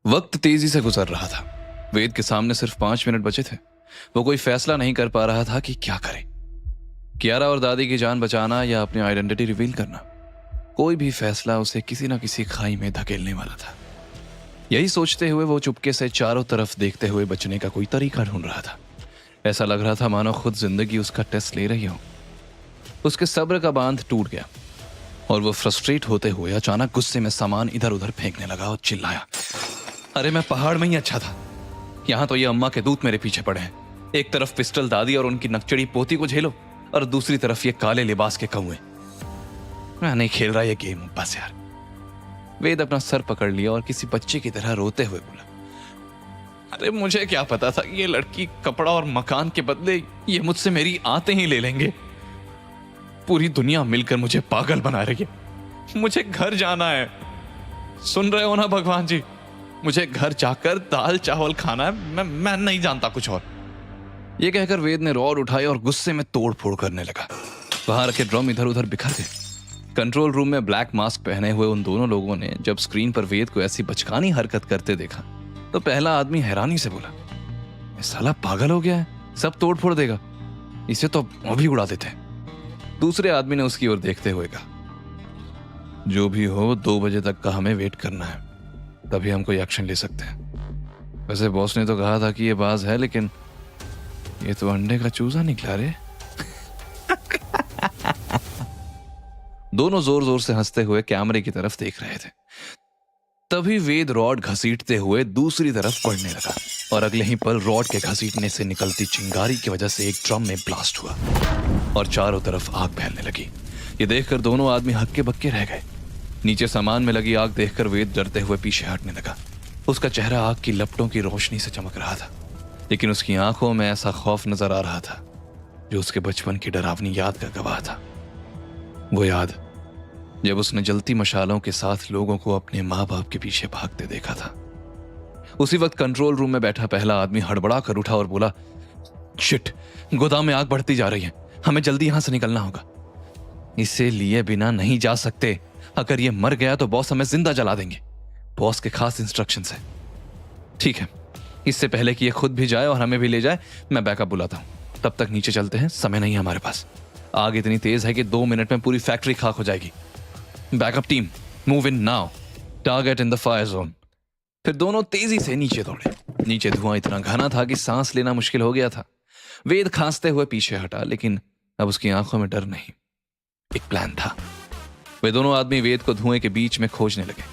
वक्त तेजी से गुजर रहा था। वेद के सामने सिर्फ 5 मिनट बचे थे। वो कोई फैसला नहीं कर पा रहा था कि क्या करे। कियारा और दादी की जान बचाना या अपनी आइडेंटिटी रिवील करना, कोई भी फैसला उसे किसी ना किसी खाई में धकेलने वाला था। यही सोचते हुए वो चुपके से चारों तरफ देखते हुए बचने का कोई तरीका ढूंढ रहा था। ऐसा लग रहा था मानो खुद जिंदगी उसका टेस्ट ले रही हो। उसके सब्र का बांध टूट गया और वो फ्रस्ट्रेट होते हुए अचानक गुस्से में सामान इधर उधर फेंकने लगा और चिल्लाया, अरे मैं पहाड़ में ही अच्छा था। यहां तो ये अम्मा के दूत मेरे पीछे पड़े हैं। एक तरफ पिस्टल दादी और उनकी नकचड़ी पोती को झेलो और दूसरी तरफ ये काले लिबास के कौए। मैं नहीं खेल रहा ये गेम, बस यार। वेद अपना सर पकड़ लिया और किसी बच्चे की तरह रोते हुए बोला, अरे मुझे क्या पता था ये लड़की कपड़ा और मकान के बदले ये मुझसे मेरी आते ही ले लेंगे। पूरी दुनिया मिलकर मुझे पागल बना रही है। मुझे घर जाना है। सुन रहे हो ना भगवान जी, मुझे घर जाकर दाल चावल खाना है। मैं नहीं जानता कुछ और। ये कहकर वेद ने रॉड उठाई और गुस्से में तोड़ फोड़ करने लगा। वहां रखे ड्रम इधर उधर बिखर गए। कंट्रोल रूम में ब्लैक मास्क पहने हुए उन दोनों लोगों ने जब स्क्रीन पर वेद को ऐसी बचकानी हरकत करते देखा तो पहला आदमी हैरानी से बोला, ये साला पागल हो गया है, सब तोड़ फोड़ देगा, इसे तो अभी उड़ा देते हैं। दूसरे आदमी ने उसकी ओर देखते हुए कहा, जो भी हो 2 बजे तक का हमें वेट करना है, तभी हम कोई एक्शन ले सकते हैं। वैसे बॉस ने तो कहा था कि ये बाज है, लेकिन ये तो अंडे का चूजा निकला रे। दोनों जोर जोर से हंसते हुए कैमरे की तरफ देख रहे थे। तभी वेद रॉड घसीटते हुए दूसरी तरफ पड़ने लगा और अगले ही पल रॉड के घसीटने से निकलती चिंगारी की वजह से एक ड्रम में ब्लास्ट हुआ और चारों तरफ आग फैलने लगी। ये देखकर दोनों आदमी हक्के बक्के रह गए। नीचे सामान में लगी आग देखकर वेद डरते हुए पीछे हटने लगा। उसका चेहरा आग की लपटों की रोशनी से चमक रहा था, लेकिन उसकी आंखों में ऐसा खौफ नजर आ रहा था जो उसके बचपन की डरावनी याद का गवाह था। वो याद जब उसने जलती मशालों के साथ लोगों को अपने माँ बाप के पीछे भागते देखा था। उसी वक्त कंट्रोल रूम में बैठा पहला आदमी हड़बड़ा कर उठा और बोला, शिट, गोदाम में आग बढ़ती जा रही है, हमें जल्दी यहां से निकलना होगा। इसे लिए बिना नहीं जा सकते। अगर ये मर गया तो बॉस हमें जिंदा जला देंगे। बॉस के खास इंस्ट्रक्शंस है। ठीक है, इससे पहले कि ये खुद भी जाए और हमें भी ले जाए, मैं बैकअप बुलाता हूं। तब तक नीचे चलते हैं, समय नहीं है हमारे पास। आग इतनी तेज है कि 2 मिनट में पूरी फैक्ट्री खाक हो जाएगी। Backup team, move in now, target in the fire zone. फिर दोनों तेजी से नीचे दौड़े। नीचे धुआं इतना घना था कि सांस लेना मुश्किल हो गया था। वेद खांसते हुए पीछे हटा, लेकिन अब उसकी आंखों में डर नहीं, एक प्लान था। वे दोनों आदमी वेद को धुएं के बीच में खोजने लगे।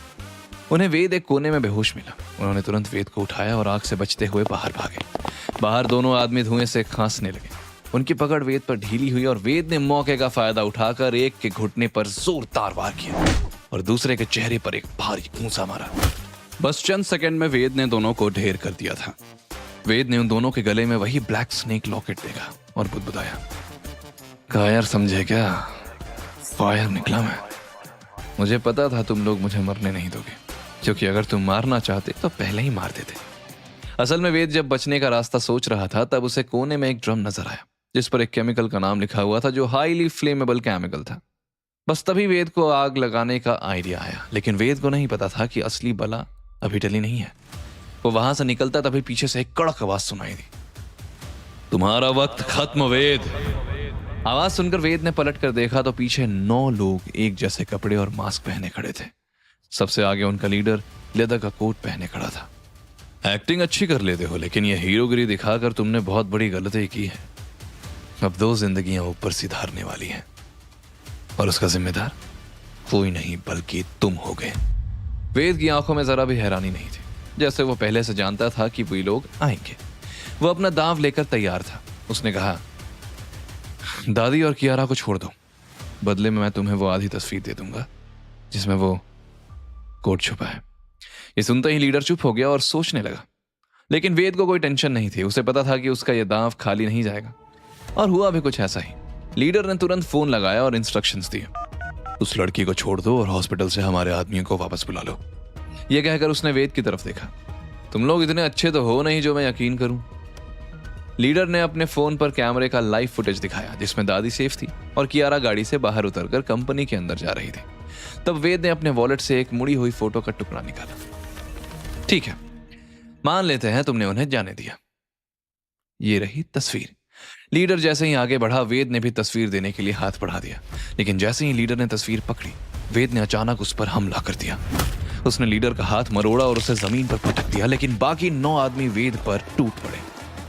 उन्हें वेद एक कोने में बेहोश मिला। उन्होंने तुरंत वेद को उठाया और आग से बचते हुए बाहर भागे। बाहर दोनों आदमी धुएं से खांसने लगे। उनकी पकड़ वेद पर ढीली हुई और वेद ने मौके का फायदा उठाकर एक के घुटने पर जोरदार वार किया और दूसरे के चेहरे पर एक भारी घूंसा मारा। बस चंद सेकंड में वेद ने दोनों को ढेर कर दिया था। वेद ने उन दोनों के गले में वही ब्लैक स्नेक लॉकेट देखा और बुदबुदाया, कायर समझे क्या, फायर निकला मैं। मुझे पता था तुम लोग मुझे मरने नहीं दोगे, क्योंकि अगर तुम मारना चाहते तो पहले ही मार देते। असल में वेद जब बचने का रास्ता सोच रहा था तब उसे कोने में एक ड्रम नजर आया जिस पर एक केमिकल का नाम लिखा हुआ था जो हाईली फ्लेमेबल केमिकल था। बस तभी वेद को आग लगाने का आइडिया आया, लेकिन वेद को नहीं पता था कि असली बला अभी टली नहीं है। वो वहां से निकलता तभी पीछे से एक कड़क आवाज सुनाई दी, तुम्हारा वक्त खत्म वेद। आवाज सुनकर वेद ने पलट कर देखा तो पीछे 9 लोग एक जैसे कपड़े और मास्क पहने खड़े थे। सबसे आगे उनका लीडर लेदर का कोट पहने खड़ा था। एक्टिंग अच्छी कर लेते हो, लेकिन यह हीरोगिरी दिखाकर तुमने बहुत बड़ी गलती की है। अब 2 जिंदगियां ऊपर सिधारने वाली हैं और उसका जिम्मेदार कोई नहीं बल्कि तुम हो गए। वेद की आंखों में जरा भी हैरानी नहीं थी, जैसे वो पहले से जानता था कि वे लोग आएंगे। वो अपना दांव लेकर तैयार था। उसने कहा, दादी और कियारा को छोड़ दो, बदले में मैं तुम्हें वो आधी तस्वीर दे दूंगा जिसमें वो कोट छुपा है। ये सुनते ही लीडर चुप हो गया और सोचने लगा, लेकिन वेद को कोई टेंशन नहीं थी। उसे पता था कि उसका यह दांव खाली नहीं जाएगा। और हुआ भी कुछ ऐसा ही। लीडर ने तुरंत फोन लगाया और इंस्ट्रक्शंस दिए, उस लड़की को छोड़ दो और हॉस्पिटल से हमारे आदमियों को वापस बुला लो। यह कहकर उसने वेद की तरफ देखा, तुम लोग इतने अच्छे तो हो नहीं जो मैं यकीन करूं। लीडर ने अपने फोन पर कैमरे का लाइव फुटेज दिखाया जिसमें दादी सेफ थी और कियारा गाड़ी से बाहर उतरकर कंपनी के अंदर जा रही थी। तब वेद ने अपने वॉलेट से एक मुड़ी हुई फोटो का टुकड़ा निकाला। ठीक है, मान लेते हैं तुमने उन्हें जाने दिया। ये रही तस्वीर। लीडर जैसे ही आगे बढ़ा, वेद ने भी तस्वीर देने के लिए हाथ बढ़ा दिया, लेकिन जैसे ही लीडर ने तस्वीर पकड़ी, वेद ने अचानक उस पर हमला कर दिया। उसने लीडर का हाथ मरोड़ा और उसे जमीन पर पटक दिया, लेकिन बाकी 9 आदमी वेद पर टूट पड़े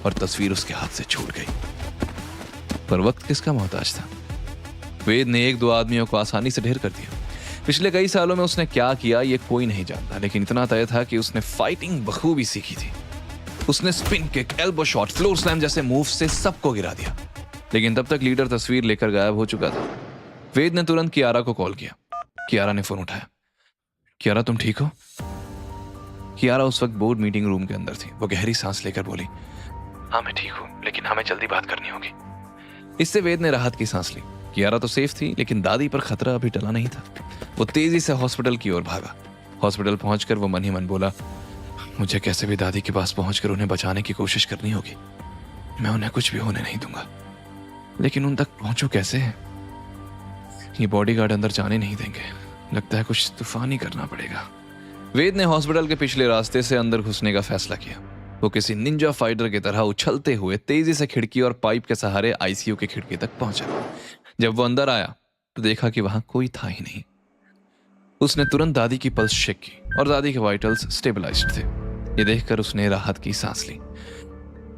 और तस्वीर उसके हाथ से छूट गई। पर वक्त किसका मोहताज था? वेद ने 1-2 आदमियों को आसानी से ढेर कर दिया। पिछले कई सालों में उसने क्या किया ये कोई नहीं जानता, लेकिन इतना तय था कि उसने फाइटिंग बखूबी सीखी थी। उसने spin kick, elbow shot, floor slam जैसे मूव से सबको गिरा दिया। लेकिन तब तक लीडर तस्वीर लेकर गायब हो चुका था। वेद ने तुरंत कियारा को कॉल किया। कियारा ने फोन उठाया। कियारा, तुम ठीक हो? कियारा उस वक्त बोर्ड मीटिंग रूम के अंदर थी। वो गहरी सांस लेकर बोली, हाँ मैं ठीक हूं, लेकिन हमें जल्दी बात करनी होगी। इससे वेद ने राहत की सांस ली। कियारा तो सेफ थी, लेकिन दादी पर खतरा अभी टला नहीं था। वो तेजी से हॉस्पिटल की ओर भागा। हॉस्पिटल पहुंचकर वो मन ही मन बोला, मुझे कैसे भी दादी के पास पहुंचकर उन्हें बचाने की कोशिश करनी होगी। मैं उन्हें कुछ भी होने नहीं दूंगा, लेकिन उन तक पहुंचूं कैसे? ये बॉडीगार्ड अंदर जाने नहीं देंगे। लगता है कुछ तूफान ही करना पड़ेगा। वेद ने हॉस्पिटल के पिछले रास्ते से अंदर घुसने का फैसला किया। वो किसी निंजा फाइटर की तरह उछलते हुए तेजी से खिड़की और पाइप के सहारे आईसीयू की खिड़की तक पहुंचा। जब वो अंदर आया तो देखा कि वहां कोई था ही नहीं। उसने तुरंत दादी की पल्स चेक की और दादी के वाइटल्स स्टेबलाइज्ड थे। ये देखकर उसने राहत की सांस ली।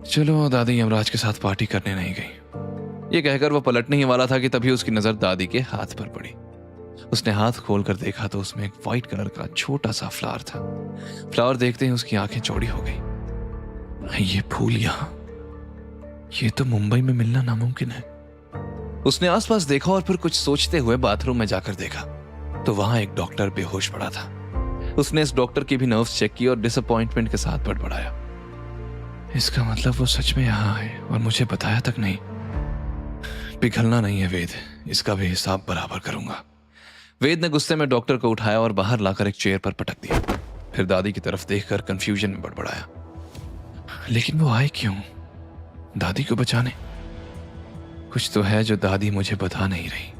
चलो, दादी यमराज के साथ पार्टी करने नहीं गई। ये कहकर वो पलटने ही वाला था कि तभी उसकी नजर दादी के हाथ पर पड़ी। उसने हाथ खोलकर देखा तो उसमें एक व्हाइट कलर का छोटा सा फ्लावर था। फ्लावर देखते ही उसकी आंखें चौड़ी हो गई। ये फूल यहां, ये तो मुंबई में मिलना नामुमकिन है। उसने आसपास देखा और फिर कुछ सोचते हुए बाथरूम में जाकर देखा तो वहां एक डॉक्टर बेहोश पड़ा था। उसने इस डॉक्टर की भी नर्व्स चेक की और डिसअपॉइंटमेंट के साथ बड़बड़ाया, इसका मतलब वो सच में यहां आए और मुझे बताया तक नहीं। पिघलना नहीं है वेद, इसका भी हिसाब बराबर करूंगा। वेद ने गुस्से में डॉक्टर को उठाया और बाहर लाकर एक चेयर पर पटक दिया। फिर दादी की तरफ देखकर कंफ्यूजन में बड़बड़ाया, लेकिन वो आए क्यों? दादी को बचाने? कुछ तो है जो दादी मुझे बता नहीं रही।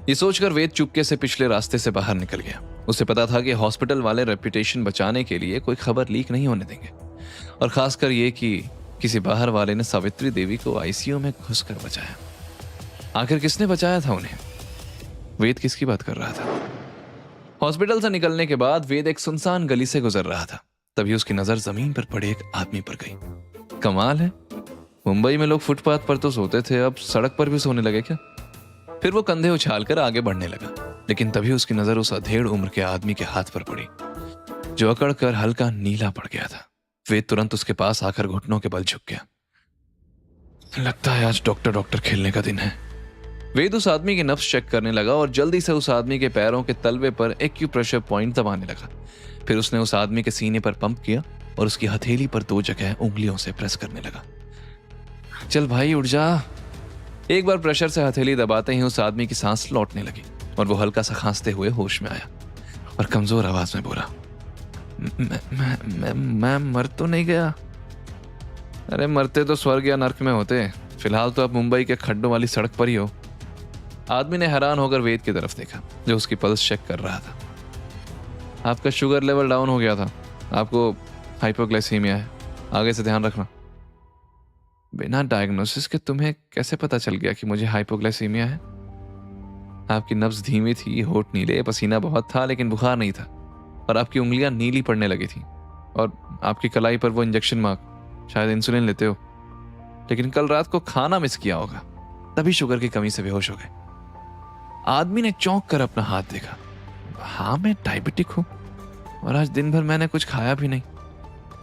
ये सोचकर वेद चुपके से पिछले रास्ते से बाहर निकल गया। उसे पता था कि हॉस्पिटल वाले रेपुटेशन बचाने के लिए कोई खबर लीक नहीं होने देंगे, और खासकर ये कि किसी बाहर वाले ने सावित्री देवी को आईसीयू में घुसकर बचाया। आखिर किसने बचाया था उन्हें? वेद किसकी बात कर रहा था? हॉस्पिटल से निकलने के बाद वेद एक सुनसान गली से गुजर रहा था। तभी उसकी नजर जमीन पर पड़े एक आदमी पर गई। कमाल है, मुंबई में लोग फुटपाथ पर तो सोते थे, अब सड़क पर भी सोने लगे क्या? फिर वो कंधे उछालकर आगे बढ़ने लगा, लेकिन तभी उसकी नजर उस अधेड़ उम्र के आदमी के हाथ पर पड़ी जो अकड़ कर हल्का नीला पड़ गया था। वेद तुरंत उसके पास आकर घुटनों के बल झुक गया। लगता है आज डॉक्टर खेलने का दिन है। वेद उस आदमी की नब्ज चेक करने लगा और जल्दी से उस आदमी के पैरों के तलवे पर एक्यूप्रेशर पॉइंट दबाने लगा। फिर उसने उस आदमी के सीने पर पंप किया और उसकी हथेली पर 2 जगह उंगलियों से प्रेस करने लगा। चल भाई उठ जा। एक बार प्रेशर से हथेली दबाते ही उस आदमी की सांस लौटने लगी और वो हल्का सा खांसते हुए होश में आया और कमजोर आवाज में बोला, मैं मर तो नहीं गया? अरे मरते तो स्वर्ग या नर्क में होते, फिलहाल तो आप मुंबई के खड्डों वाली सड़क पर ही हो। आदमी ने हैरान होकर वेद की तरफ देखा जो उसकी पल्स चेक कर रहा था। आपका शुगर लेवल डाउन हो गया था, आपको हाइपोग्लाइसीमिया है, आगे से ध्यान रखना। बिना डायग्नोसिस के तुम्हें कैसे पता चल गया कि मुझे हाइपोग्लाइसीमिया है? आपकी नब्ज धीमी थी, होठ नीले, पसीना बहुत था लेकिन बुखार नहीं था, और आपकी उंगलियां नीली पड़ने लगी थी, और आपकी कलाई पर वो इंजेक्शन मार्क, शायद इंसुलिन लेते हो, लेकिन कल रात को खाना मिस किया होगा, तभी शुगर की कमी से बेहोश हो गए। आदमी ने चौंक कर अपना हाथ देखा। हाँ मैं डायबिटिक हूं और आज दिन भर मैंने कुछ खाया भी नहीं।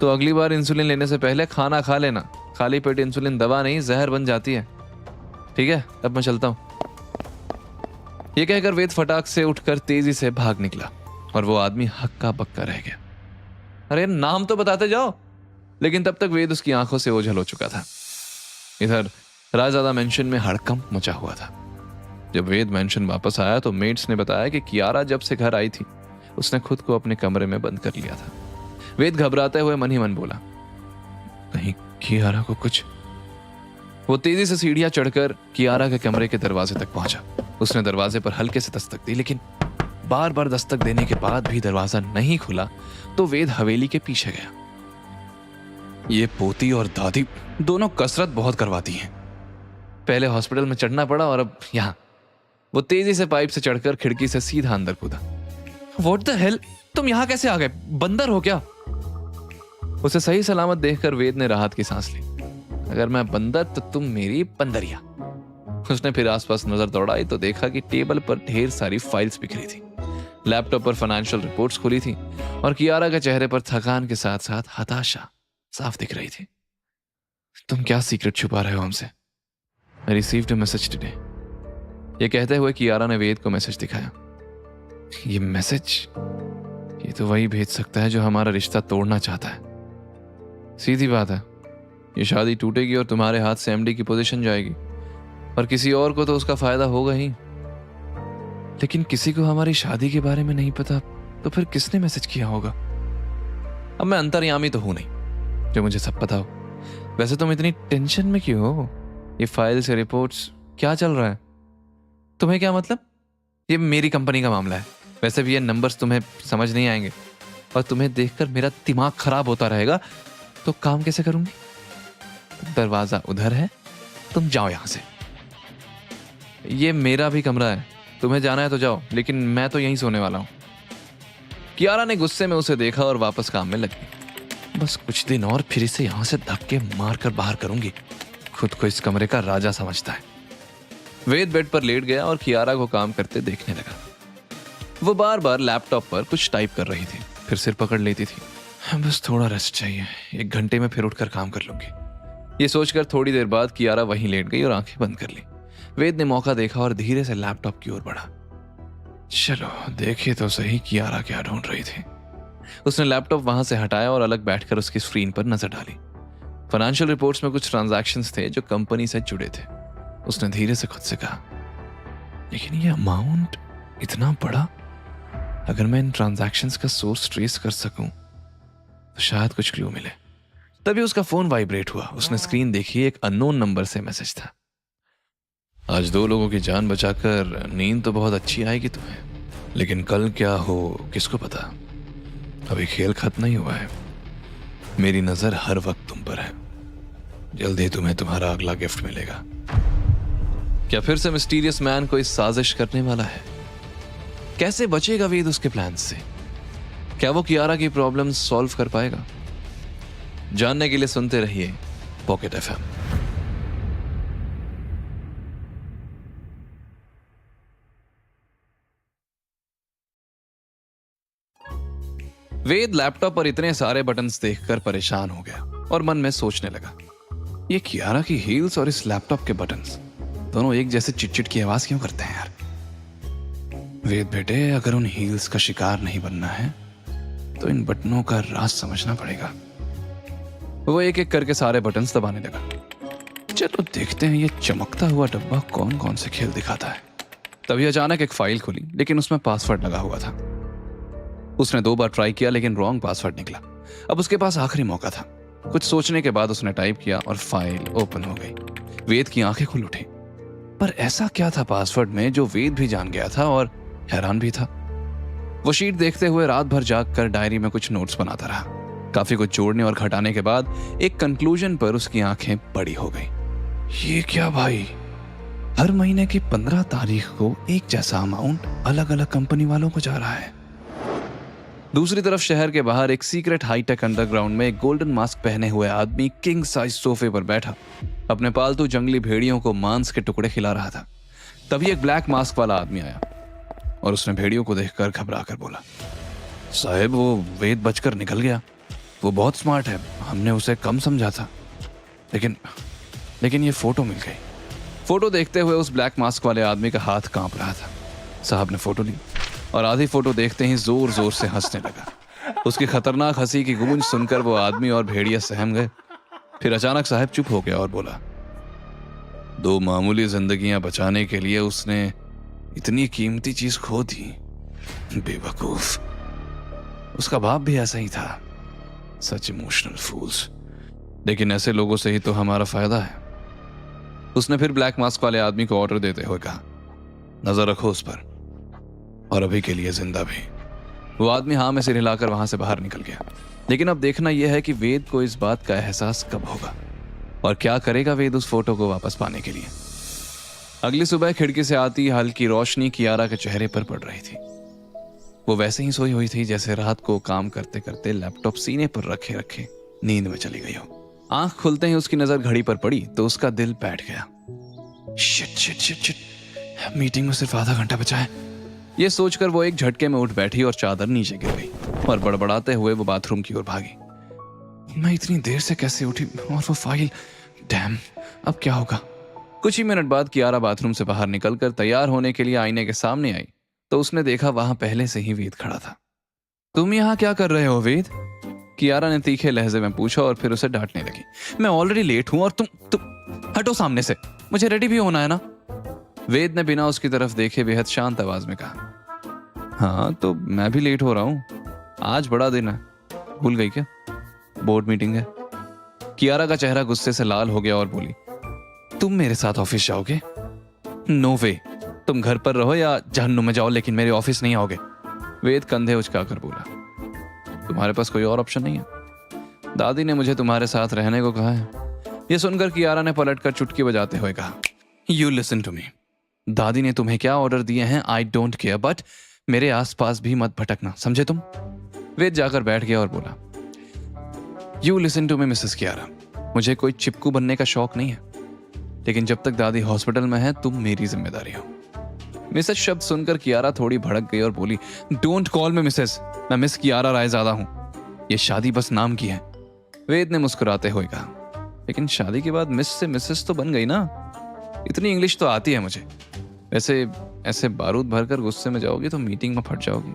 तो अगली बार इंसुलिन लेने से पहले खाना खा लेना। खाली पेट इंसुलिन दवा नहीं, जहर बन जाती है। ठीक है, अब मैं चलता हूं। यह कहकर वेद फटाक से उठकर तेजी से भाग निकला और वो आदमी हक्का बक्का रह गया। अरे नाम तो बताते जाओ। लेकिन तब तक वेद उसकी आंखों से ओझल हो चुका था। इधर रायजादा मेंशन में हड़कंप मचा हुआ था। जब वेद मेंशन वापस आया तो मेट्स ने बताया कि कियारा जब से घर आई थी उसने खुद को अपने कमरे में बंद कर लिया था। वेद घबराते हुए मन ही मन बोला, कहीं कियारा को कुछ। वो तेजी से सीढ़ियां चढ़कर कियारा के कमरे के दरवाजे तक पहुंचा। उसने दरवाजे पर हल्के से दस्तक दी, लेकिन बार बार दस्तक देने के बाद भी दरवाजा नहीं खुला तो वेद हवेली के पीछे गया। ये पोती और दादी दोनों कसरत बहुत करवाती हैं। पहले हॉस्पिटल में चढ़ना पड़ा और अब यहां। वो तेजी से पाइप से चढ़कर खिड़की से सीधा अंदर कूदा। व्हाट द हेल, तुम यहां कैसे आ गए? बंदर हो क्या? उसे सही सलामत देखकर वेद ने राहत की सांस ली। अगर मैं बंदर तो तुम मेरी बंदरिया। उसने फिर आसपास नजर दौड़ाई तो देखा कि टेबल पर ढेर सारी फाइल्स बिखरी थी। लैपटॉप पर फाइनेंशियल रिपोर्ट्स खुली थी और कियारा के चेहरे पर थकान के साथ साथ हताशा साफ दिख रही थी। तुम क्या सीक्रेट छुपा रहे हो हमसे? I received a message today. ये कहते हुए कियारा ने वेद को मैसेज दिखाया। ये मैसेज, ये तो वही भेज सकता है जो हमारा रिश्ता तोड़ना चाहता है। सीधी बात है, ये शादी टूटेगी और तुम्हारे हाथ से एमडी की पोजीशन जाएगी और किसी और को तो उसका फायदा होगा ही। लेकिन किसी को हमारी शादी के बारे में नहीं पता तो फिर किसने मैसेज किया होगा? अब मैं अंतर्यामी तो हूं नहीं जो मुझे सब पता हो। वैसे तुम इतनी टेंशन में क्यों हो? ये फाइल से रिपोर्ट्स क्या चल रहा है? तुम्हें क्या मतलब? ये मेरी कंपनी का मामला है। वैसे भी ये नंबर्स तुम्हें समझ नहीं आएंगे और तुम्हें देखकर मेरा दिमाग खराब होता रहेगा तो काम कैसे करूंगी? दरवाजा उधर है, तुम जाओ यहां से। ये मेरा भी कमरा है, तुम्हें जाना है तो जाओ, लेकिन मैं तो यहीं सोने वाला हूं। कियारा ने गुस्से में उसे देखा और वापस काम में लग गई। बस कुछ दिन और फिर इसे यहां से धक्के मारकर बाहर करूंगी। खुद को इस कमरे का राजा समझता है। वेद बेड पर लेट गया और कियारा को काम करते देखने लगा। वो बार बार लैपटॉप पर कुछ टाइप कर रही थी, फिर सिर पकड़ लेती थी। बस थोड़ा रेस्ट चाहिए, 1 घंटे में फिर उठकर काम कर लूंगी। ये सोचकर थोड़ी देर बाद कियारा वहीं लेट गई और आंखें बंद कर ली। वेद ने मौका देखा और धीरे से लैपटॉप की ओर बढ़ा। चलो देखिए तो सही कियारा क्या ढूंढ रही थी। उसने लैपटॉप वहां से हटाया और अलग बैठकर उसकी स्क्रीन पर नजर डाली। फाइनेंशियल रिपोर्ट्स में कुछ ट्रांजैक्शंस थे जो कंपनी से जुड़े थे। उसने धीरे से खुद से कहा, लेकिन ये अमाउंट इतना बड़ा, अगर मैं इन ट्रांजैक्शंस का सोर्स ट्रेस कर सकूं तो शायद कुछ क्लू मिले। तभी उसका फोन वाइब्रेट हुआ। उसने स्क्रीन देखी, एक अननोन नंबर से मैसेज था। आज 2 लोगों की जान बचाकर नींद तो बहुत अच्छी आएगी तुम्हें, लेकिन कल क्या हो किसको पता। अभी खेल खत्म नहीं हुआ है। मेरी नजर हर वक्त तुम पर है। जल्दी तुम्हें तुम्हारा अगला गिफ्ट मिलेगा। क्या फिर से मिस्टीरियस मैन कोई साजिश करने वाला है? कैसे बचेगा वेद उसके प्लान से? क्या वो कियारा की प्रॉब्लम सॉल्व कर पाएगा? जानने के लिए सुनते रहिए पॉकेट एफएम। वेद लैपटॉप पर इतने सारे बटन्स देखकर परेशान हो गया और मन में सोचने लगा, ये कियारा की हील्स और इस लैपटॉप के बटन्स दोनों एक जैसे चिटचिट की आवाज क्यों करते हैं यार? वेद बेटे, अगर उन हील्स का शिकार नहीं बनना है तो इन बटनों का राज समझना पड़ेगा। वो एक एक करके सारे बटन्स दबाने लगा। चलो देखते हैं ये चमकता हुआ डब्बा कौन कौन से खेल दिखाता है। तभी अचानक एक फाइल खुली, लेकिन उसमें पासवर्ड लगा हुआ था। उसने 2 बार ट्राई किया लेकिन रॉन्ग पासवर्ड निकला। अब उसके पास आखिरी मौका था। कुछ सोचने के बाद उसने टाइप किया और फाइल ओपन हो गई। वेद की आंखें खुल उठी। पर ऐसा क्या था पासवर्ड में जो वेद भी जान गया था और हैरान भी था? वो शीट देखते हुए रात भर जागकर डायरी में कुछ नोट्स बनाता रहा। काफी कुछ जोड़ने और घटाने के बाद एक कंक्लूजन पर उसकी आंखें बड़ी हो गई। ये क्या भाई, हर महीने की 15 तारीख को एक जैसा अमाउंट अलग अलग कंपनी वालों को जा रहा है। दूसरी तरफ शहर के बाहर एक सीक्रेट हाईटेक अंडरग्राउंड में एक गोल्डन मास्क पहने हुए आदमी किंग साइज सोफे पर बैठा अपने पालतू जंगली भेड़ियों को मांस के टुकड़े खिला रहा था। तभी एक ब्लैक मास्क वाला आदमी आया और उसने भेड़ियों को देखकर घबरा कर बोला, साहब वो वेद बचकर निकल गया। वो बहुत स्मार्ट है, हमने उसे कम समझा था, लेकिन ये फोटो मिल गई। फोटो देखते हुए उस ब्लैक मास्क वाले आदमी का हाथ कांप रहा था। साहब ने फोटो ली और आधी फोटो देखते ही जोर जोर से हंसने लगा। उसकी खतरनाक हंसी की गूंज सुनकर वो आदमी और भेड़िया सहम गए। फिर अचानक साहब चुप हो गया और बोला, 2 मामूली जिंदगियां बचाने के लिए उसने इतनी कीमती चीज खो दी। बेवकूफ, उसका बाप भी ऐसा ही था। सच इमोशनल फूल्स। लेकिन ऐसे लोगों से ही तो हमारा फायदा है। उसने फिर ब्लैक मास्क वाले आदमी को ऑर्डर देते हुए कहा, नजर रखो उस पर। और अभी के लिए जिंदा भी। वो आदमी हाँ में सिर हिलाकर वहां से बाहर निकल गया। लेकिन अब देखना यह है कि वेद को इस बात का एहसास कब होगा और क्या करेगा वेद उस फोटो को वापस पाने के लिए। अगली सुबह खिड़की से आती हल्की रोशनी कियारा के चेहरे पर पड़ रही थी। वो वैसे ही सोई हुई थी जैसे रात को काम करते करते लैपटॉप सीने पर रखे रखे नींद में चली गई हो। आंख खुलते ही उसकी नजर घड़ी पर पड़ी तो उसका दिल बैठ गया। Shit shit shit shit, meeting में सिर्फ आधा घंटा बचा है। ये सोचकर वो एक झटके में उठ बैठी और चादर नीचे गिर गई और बड़बड़ाते हुए वो बाथरूम की ओर भागी। मैं इतनी देर से कैसे उठी और वो फाइल, डैम, अब क्या होगा। कुछ ही मिनट बाद कियारा बाथरूम से बाहर निकलकर तैयार होने के लिए आईने के सामने आई तो उसने देखा वहां पहले से ही वेद खड़ा था। तुम यहाँ क्या कर रहे हो वेद? कियारा ने तीखे लहजे में पूछा और फिर उसे डांटने लगी। मैं ऑलरेडी लेट हूं और तुम हटो सामने से, मुझे रेडी भी होना है ना। वेद ने बिना उसकी तरफ देखे बेहद शांत आवाज में कहा। हाँ तो मैं भी लेट हो रहा हूं, आज बड़ा दिन है, भूल गई क्या? बोर्ड मीटिंग है। कियारा का चेहरा गुस्से से लाल हो गया और बोली, तुम मेरे साथ ऑफिस जाओगे? नो वे, तुम घर पर रहो या जहन्नुम में जाओ लेकिन मेरे ऑफिस नहीं आओगे। वेद कंधे उचकाकर बोला। तुम्हारे पास कोई और ऑप्शन नहीं है? दादी ने मुझे तुम्हारे साथ रहने को कहा है। यह सुनकर कियारा ने पलटकर चुटकी बजाते हुए कहा, यू लिसन टू मी। दादी ने तुम्हें क्या ऑर्डर दिए हैं आई डोंट केयर, बट मेरे आसपास भी मत भटकना, समझे तुम? वेद जाकर बैठ गया और बोला, you listen to me Mrs Kiara, मुझे कोई चिपकू बनने का शौक नहीं है, लेकिन जब तक दादी हॉस्पिटल में है तुम मेरी जिम्मेदारी हो। मिसेस शब्द सुनकर कियारा थोड़ी भड़क गई और बोली, डोंट कॉल मी मिसेस, मैं मिस कियारा रायजादा हूं, ये शादी बस नाम की है। वेद ने मुस्कुराते हुए कहा, लेकिन शादी के बाद मिस से मिसेस तो बन गई ना, इतनी इंग्लिश तो आती है मुझे। वैसे ऐसे बारूद भरकर गुस्से में जाओगी तो मीटिंग में फट जाओगी।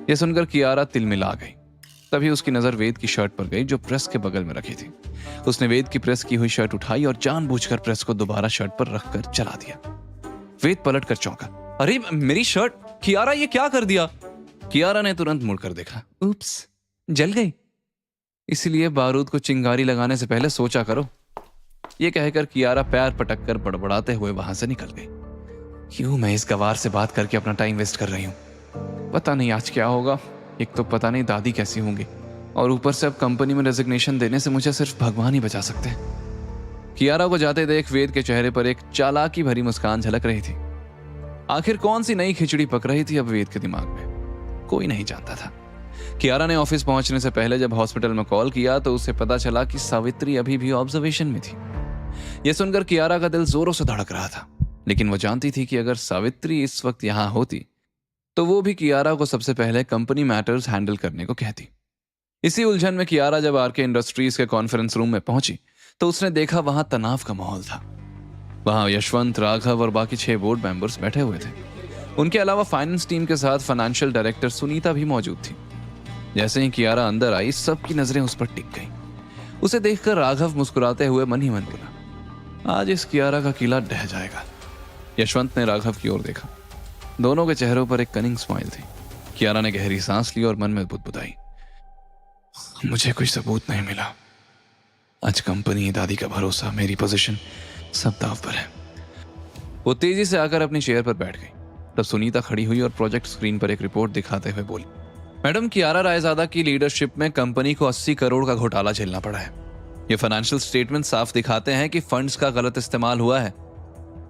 यह सुनकर कियारा तिलमिला गई। तभी उसकी नजर वेद की शर्ट पर गई जो प्रेस के बगल में रखी थी। उसने वेद की प्रेस की हुई शर्ट उठाई और जानबूझकर प्रेस को दोबारा शर्ट पर रखकर चला दिया। वेद पलटकर चौंका, अरे मेरी शर्ट! कियारा ये क्या कर दिया? कियारा ने तुरंत मुड़कर देखा, उप्स, जल गई, इसलिए बारूद को चिंगारी लगाने से पहले सोचा करो। ये कहकर कियारा पैर पटककर बड़बड़ाते हुए वहां से निकल गई। क्यों मैं इस गवार से बात करके अपना टाइम वेस्ट कर रही हूँ? पता नहीं आज क्या होगा। एक तो पता नहीं दादी कैसी होंगी और ऊपर से अब कंपनी में रेजिग्नेशन देने से मुझे सिर्फ भगवान ही बचा सकते हैं। कियारा को जाते देख वेद के चेहरे पर एक चालाकी भरी मुस्कान झलक रही थी। आखिर कौन सी नई खिचड़ी पक रही थी अब वेद के दिमाग में, कोई नहीं जानता था। कियारा ने ऑफिस पहुंचने से पहले जब हॉस्पिटल में कॉल किया तो उसे पता चला कि सावित्री अभी भी ऑब्जर्वेशन में थी। यह सुनकर कियारा का दिल जोरों से धड़क रहा था, लेकिन वो जानती थी कि अगर सावित्री इस वक्त यहां होती तो वो भी कियारा को सबसे पहले कंपनी मैटर्स हैंडल करने को कहती। इसी उलझन में कियारा जब आरके इंडस्ट्रीज के कॉन्फ्रेंस रूम में पहुंची तो उसने देखा वहां तनाव का माहौल था। वहां यशवंत, राघव और बाकी 6 बोर्ड मेंबर्स बैठे हुए थे। उनके अलावा फाइनेंस टीम के साथ फाइनेंशियल डायरेक्टर सुनीता भी मौजूद थी। जैसे ही कियारा अंदर आई सबकी नजरें उस पर टिक गई। उसे देखकर राघव मुस्कुराते हुए मन ही मन बोला, आज इस कियारा का किला ढह जाएगा। यशवंत ने राघव की ओर देखा। दोनों के चेहरों पर एक कनिंग स्माइल थी। कियारा ने गहरी सांस ली और मन में बुदबुदाई, मुझे कोई सबूत नहीं मिला। आज कंपनी, दादी का भरोसा, मेरी पोजीशन सब दांव पर है। वो तेजी से आकर अपनी चेयर पर बैठ गई। तब सुनीता खड़ी हुई और प्रोजेक्ट स्क्रीन पर एक रिपोर्ट दिखाते हुए बोली, मैडम, कियारा रायजादा की लीडरशिप में कंपनी को 80 करोड़ का घोटाला झेलना पड़ा है। ये फाइनेंशियल स्टेटमेंट साफ दिखाते हैं कि फंड्स का गलत इस्तेमाल हुआ है।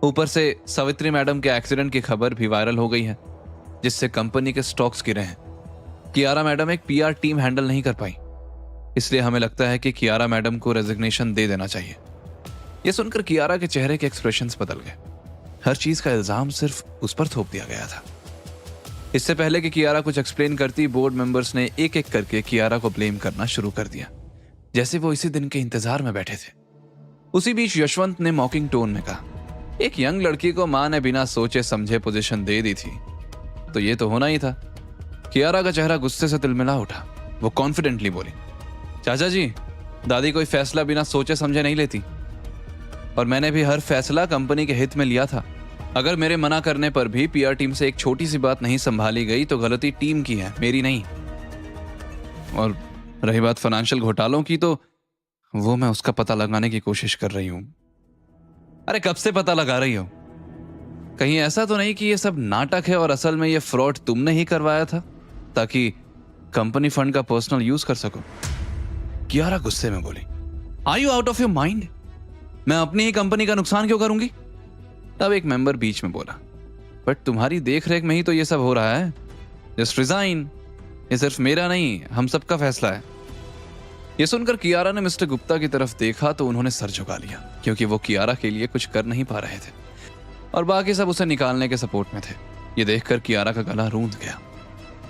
ऊपर से सावित्री मैडम के एक्सीडेंट की खबर भी वायरल हो गई है, जिससे कंपनी के स्टॉक्स गिरे हैं। कियारा मैडम एक पीआर टीम हैंडल नहीं कर पाई, इसलिए हमें लगता है कि कियारा मैडम को रेजिग्नेशन दे देना चाहिए। यह सुनकर कियारा के चेहरे के एक्सप्रेशंस बदल गए। हर चीज का इल्जाम सिर्फ उस पर थोप दिया गया था। इससे पहले कि कियारा कुछ एक्सप्लेन करती, बोर्ड मेंबर्स ने एक एक करके कियारा को ब्लेम करना शुरू कर दिया, जैसे वो इसी दिन के इंतजार में बैठे थे। उसी बीच यशवंत ने मॉकिंग टोन में कहा, एक यंग लड़की को मां ने बिना सोचे समझे पोजीशन दे दी थी तो ये तो होना ही था। कियारा का चेहरा गुस्से से तिलमिला उठा। वो कॉन्फिडेंटली बोली, चाचा जी, दादी कोई फैसला बिना सोचे समझे नहीं लेती और मैंने भी हर फैसला कंपनी के हित में लिया था। अगर मेरे मना करने पर भी पीआर टीम से एक छोटी सी बात नहीं संभाली गई तो गलती टीम की है, मेरी नहीं। और रही बात फाइनेंशियल घोटालों की, तो वो मैं उसका पता लगाने की कोशिश कर रही हूं। अरे कब से पता लगा रही हो? कहीं ऐसा तो नहीं कि ये सब नाटक है और असल में ये फ्रॉड तुमने ही करवाया था ताकि कंपनी फंड का पर्सनल यूज कर सको? कियारा गुस्से में बोली, are you out of your mind? मैं अपनी ही कंपनी का नुकसान क्यों करूंगी? तब एक मेंबर बीच में बोला, बट तुम्हारी देखरेख में ही तो ये सब हो रहा है। Just resign. ये सिर्फ मेरा नहीं, हम सबका फैसला है। ये सुनकर कियारा ने मिस्टर गुप्ता की तरफ देखा तो उन्होंने सर झुका लिया, क्योंकि वो कियारा के लिए कुछ कर नहीं पा रहे थे और बाकी सब उसे निकालने के सपोर्ट में थे। ये देखकर कियारा का गला रूंध गया।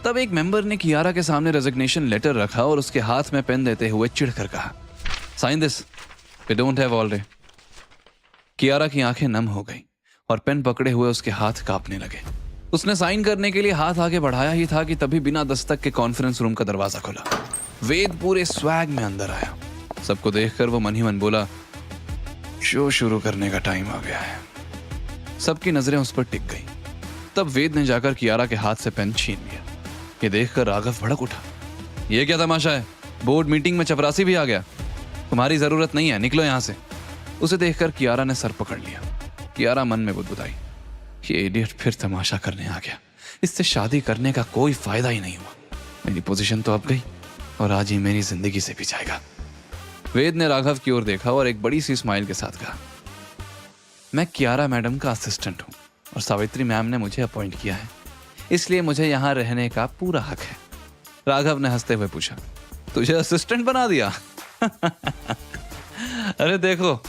तब एक मेंबर ने कियारा के सामने रेजिग्नेशन लेटर रखा और उसके हाथ में पेन देते हुए चिढ़कर कहा, sign this, we don't have already. Kiara की आंखें नम हो गई और पेन पकड़े हुए उसके हाथ कांपने लगे। उसने साइन करने के लिए हाथ आगे बढ़ाया ही था कि तभी बिना दस्तक के कॉन्फ्रेंस रूम का दरवाजा खुला। वेद पूरे स्वैग में अंदर आया। सबको देखकर वो मन ही मन बोला, शो शुरू करने का टाइम आ गया है। सबकी नजरें उस पर टिक गई। तब वेद ने जाकर कियारा के हाथ से पेन छीन लिया। ये देखकर राघव भड़क उठा, ये क्या तमाशा है? बोर्ड मीटिंग में चपरासी भी आ गया। तुम्हारी जरूरत नहीं है, निकलो यहां से। उसे देखकर कियारा ने सर पकड़ लिया। कियारा मन में बुदबुदाई, ये इडियट फिर तमाशा करने आ गया। इससे शादी करने का कोई फायदा ही नहीं हुआ। मेरी पोजीशन तो अब गई और आज ही मेरी जिंदगी से भी जाएगा। वेद ने राघव की ओर देखा और एक बड़ी सी स्माइल के साथ कहा, मैं कियारा मैडम का असिस्टेंट हूं और सावित्री मैम ने मुझे अपॉइंट किया है, इसलिए मुझे यहां रहने का पूरा हक है। राघव ने हंसते हुए पूछा, तुझे असिस्टेंट बना दिया? अरे देखो,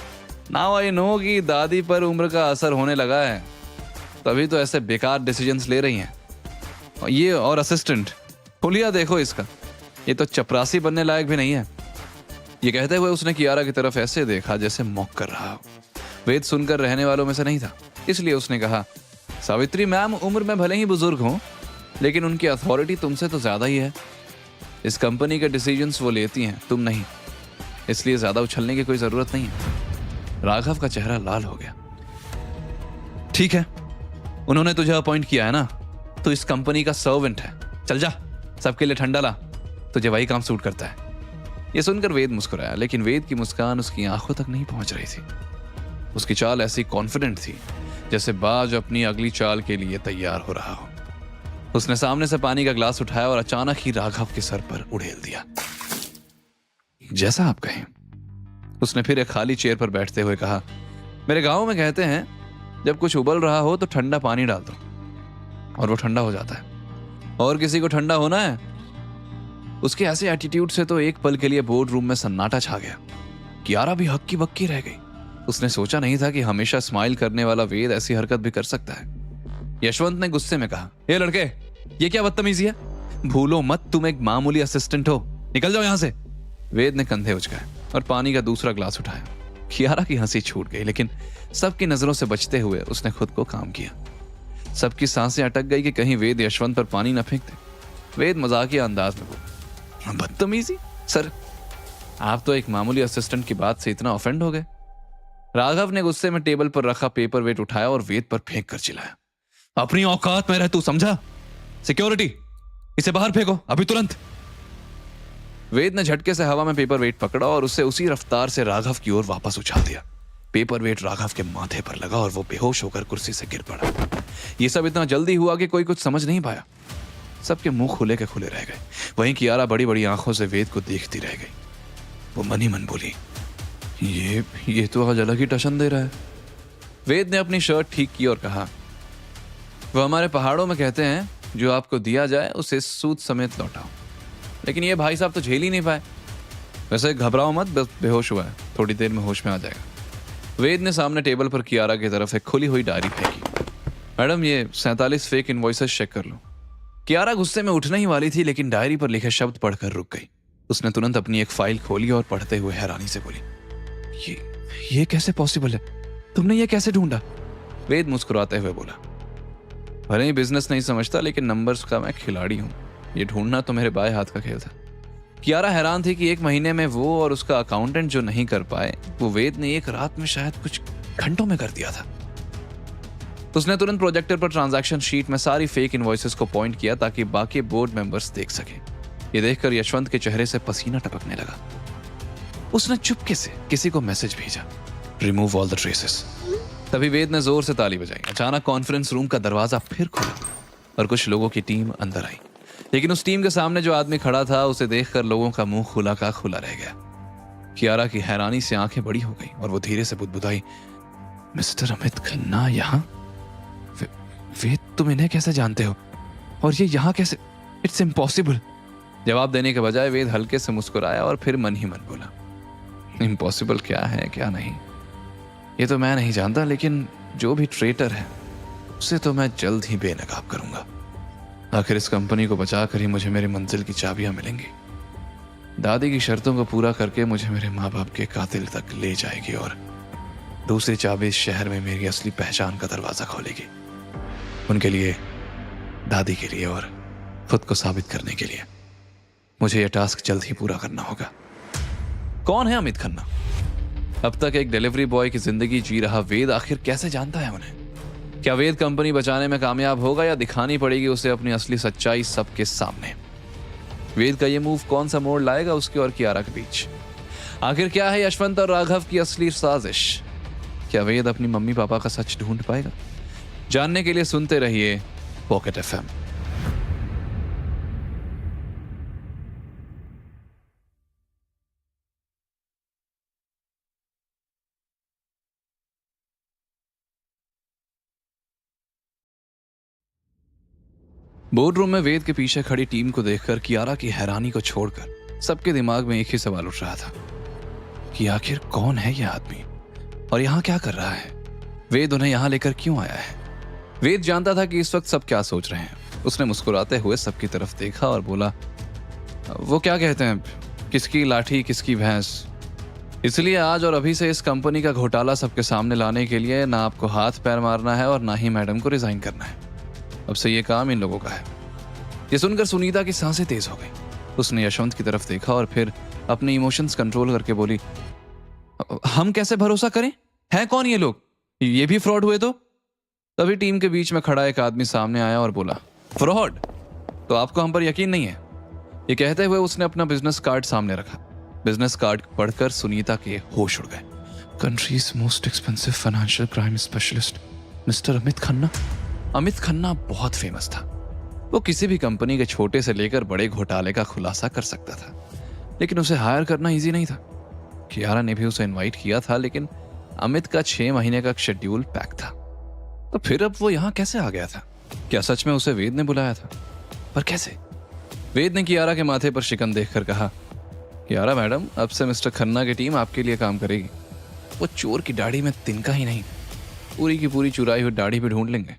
नाउ आई नो कि दादी पर उम्र का असर होने लगा है, तभी तो ऐसे बेकार डिसीजंस ले रही हैं। और ये और असिस्टेंट, हुलिया देखो इसका, ये तो चपरासी बनने लायक भी नहीं है। ये कहते हुए उसने कियारा की तरफ ऐसे देखा जैसे मॉक कर रहा हो। वेद सुनकर रहने वालों में से नहीं था, इसलिए उसने कहा, सावित्री मैम उम्र में भले ही बुजुर्ग हों, लेकिन उनकी अथॉरिटी तुमसे तो ज्यादा ही है। इस कंपनी के डिसीजंस वो लेती हैं, तुम नहीं, इसलिए ज्यादा उछलने की कोई जरूरत नहीं है। राघव का चेहरा लाल हो गया। ठीक है, उन्होंने तुझे अपॉइंट किया है ना, तो इस कंपनी का सर्वेंट है। चल जा, सबके लिए ठंडा ला, तुझे वही काम सूट करता है। यह सुनकर वेद मुस्कुराया, लेकिन वेद की मुस्कान उसकी आंखों तक नहीं पहुंच रही थी। उसकी चाल ऐसी कॉन्फिडेंट थी जैसे बाज अपनी अगली चाल के लिए तैयार हो रहा हो। उसने सामने से पानी का ग्लास उठाया और अचानक ही राघव के सर पर उड़ेल दिया। जैसा आप कहें। उसने फिर एक खाली चेयर पर बैठते हुए कहा, मेरे गांव में कहते हैं जब कुछ उबल रहा हो तो ठंडा पानी डाल दो और वो ठंडा हो जाता है। और किसी को ठंडा होना है? उसके ऐसे एटीट्यूड से तो एक पल के लिए बोर्ड रूम में सन्नाटा छा गया। कियारा भी हक्की बक्की रह गई। उसने सोचा नहीं था कि हमेशा स्माइल करने वाला वेद ऐसी हरकत भी कर सकता है। यशवंत ने गुस्से में कहा, ये लड़के, ये क्या बदतमीजी है? भूलो मत तुम एक मामूली असिस्टेंट हो, निकल जाओ यहां से। वेद ने कंधे उचकाए और पानी का दूसरा ग्लास उठाया। कियारा की हंसी छूट गई, लेकिन सबकी नजरों से बचते हुए उसने खुद को काम किया। सबकी सांसें अटक गई कि कहीं वेद यशवंत पर पानी न फेंक दे। वेद मजाकिया अंदाज में बोला, बदतमीजी? सर, आप तो एक मामूली असिस्टेंट की बात से इतना ऑफेंड हो गए। राघव ने गुस्से में टेबल पर रखा पेपर वेट उठाया और वेद पर फेंक कर चिल्लाया, अपनी औकात में रह तू, समझा? सिक्योरिटी, इसे बाहर फेंको अभी तुरंत। वेद ने झटके से हवा में पेपर वेट पकड़ा और उसे उसी रफ्तार से राघव की ओर वापस उछाल दिया। पेपर वेट राघव के माथे पर लगा और वो बेहोश होकर कुर्सी से गिर पड़ा। ये सब इतना जल्दी हुआ कि कोई कुछ समझ नहीं पाया। सबके मुंह खुले के खुले रह गए। वहीं कियारा बड़ी बड़ी आंखों से वेद को देखती रह गई। वो मन ही मन बोली, ये तो आज अलग ही टशन दे रहा है। वेद ने अपनी शर्ट ठीक की और कहा, वो हमारे पहाड़ों में कहते हैं जो आपको दिया जाए उसे सूद समेत लौटाओ। लेकिन ये भाई साहब तो झेल ही नहीं पाए। वैसे घबराओ मत, बस बेहोश हुआ है, थोड़ी देर में होश में आ जाएगा। वेद ने सामने टेबल पर कियारा की तरफ एक खुली हुई डायरी फेंकी। मैडम, ये 47 फेक इनवॉइसेस चेक कर लो। कियारा गुस्से में उठने ही वाली थी, लेकिन डायरी पर लिखे शब्द पढ़कर रुक गई। उसने तुरंत अपनी एक फाइल खोली और पढ़ते हुए हैरानी से बोली, ये कैसे पॉसिबल है? तुमने ये कैसे ढूंढा? वेद मुस्कुराते हुए बोला, भले ही बिजनेस नहीं समझता, लेकिन नंबर्स का मैं खिलाड़ी हूं। ये ढूंढना तो मेरे बाएं हाथ का खेल था। कियारा हैरान थी कि एक महीने में वो और उसका अकाउंटेंट जो नहीं कर पाए, वो वेद ने एक रात में शायद कुछ घंटों में कर दिया था। उसने तुरंत प्रोजेक्टर पर ट्रांजैक्शन शीट में सारी फेक इनवॉइसेस को पॉइंट किया ताकि बाकी बोर्ड मेंबर्स देख सके। ये देखकर यशवंत के चेहरे से पसीना टपकने लगा। उसने चुपके से किसी को मैसेज भेजा, रिमूव ऑल द ट्रेसेस। तभी वेद ने जोर से ताली बजाई। अचानक कॉन्फ्रेंस रूम का दरवाजा फिर खुला और कुछ लोगों की टीम अंदर आई। लेकिन उस टीम के सामने जो आदमी खड़ा था उसे देखकर लोगों का मुंह खुला का खुला रह गया। कियारा की हैरानी से आंखें बड़ी हो गई और वो धीरे से बुदबुदाई, मिस्टर अमित खन्ना यहाँ? वेद, तुम इन्हें कैसे जानते हो और ये यहाँ कैसे? It's impossible. जवाब देने के बजाय वेद हल्के से मुस्कुराया और फिर मन ही मन बोला, इम्पॉसिबल क्या है क्या नहीं ये तो मैं नहीं जानता, लेकिन जो भी ट्रेटर है उसे तो मैं जल्द ही बेनकाब करूंगा। आखिर इस कंपनी को बचाकर ही मुझे मेरी मंजिल की चाबियां मिलेंगी। दादी की शर्तों को पूरा करके मुझे मेरे माँ बाप के कातिल तक ले जाएगी और दूसरी चाबी इस शहर में मेरी असली पहचान का दरवाजा खोलेगी। उनके लिए, दादी के लिए और खुद को साबित करने के लिए मुझे यह टास्क जल्द ही पूरा करना होगा। कौन है अमित खन्ना? अब तक एक डिलीवरी बॉय की जिंदगी जी रहा वेद आखिर कैसे जानता है उन्हें? क्या वेद कंपनी बचाने में कामयाब होगा या दिखानी पड़ेगी उसे अपनी असली सच्चाई सबके सामने? वेद का ये मूव कौन सा मोड़ लाएगा उसके और कियारा के बीच? आखिर क्या है यशवंत और राघव की असली साजिश? क्या वेद अपनी मम्मी पापा का सच ढूंढ पाएगा? जानने के लिए सुनते रहिए पॉकेट एफएम। बोर्ड रूम में वेद के पीछे खड़ी टीम को देखकर कियारा की हैरानी को छोड़कर सबके दिमाग में एक ही सवाल उठ रहा था कि आखिर कौन है यह आदमी और यहां क्या कर रहा है? वेद उन्हें यहां लेकर क्यों आया है? वेद जानता था कि इस वक्त सब क्या सोच रहे हैं। उसने मुस्कुराते हुए सबकी तरफ देखा और बोला, वो क्या कहते हैं, किसकी लाठी किसकी भैंस। इसलिए आज और अभी से इस कंपनी का घोटाला सबके सामने लाने के लिए ना आपको हाथ पैर मारना है और ना ही मैडम को रिजाइन करना है। अब से ये काम इन लोगों का है। ये सुनकर सुनीता की सांसें तेज हो गई। उसने यशवंत की तरफ देखा और फिर अपने इमोशंस कंट्रोल करके बोली, हम कैसे भरोसा करें? हैं कौन ये लोग? ये भी फ्रॉड हुए तो? तभी टीम के बीच में खड़ा एक आदमी सामने आया और बोला, फ्रॉड? तो आपको हम पर यकीन नहीं है? ये कहते हुए उसने अपना बिजनेस कार्ड सामने रखा। बिजनेस कार्ड पढ़कर सुनीता के होश उड़ गए। Countries most expensive financial crime specialist mister Amit Khanna. Amit Khanna बहुत फेमस था। वो किसी भी कंपनी के छोटे से लेकर बड़े घोटाले का खुलासा कर सकता था, लेकिन उसे हायर करना इजी नहीं था। कियारा ने भी उसे इनवाइट किया था, लेकिन अमित का 6 महीने का शेड्यूल पैक था। तो फिर अब वो यहां कैसे आ गया था? क्या सच में उसे वेद ने बुलाया था? पर कैसे? वेद ने कियारा के माथे पर शिकन देखकर कहा, कियारा मैडम, अब से मिस्टर खन्ना की टीम आपके लिए काम करेगी। वो चोर की दाढ़ी में तिनका ही नहीं, पूरी की पूरी चुराई हुई दाढ़ी भी ढूंढ लेंगे।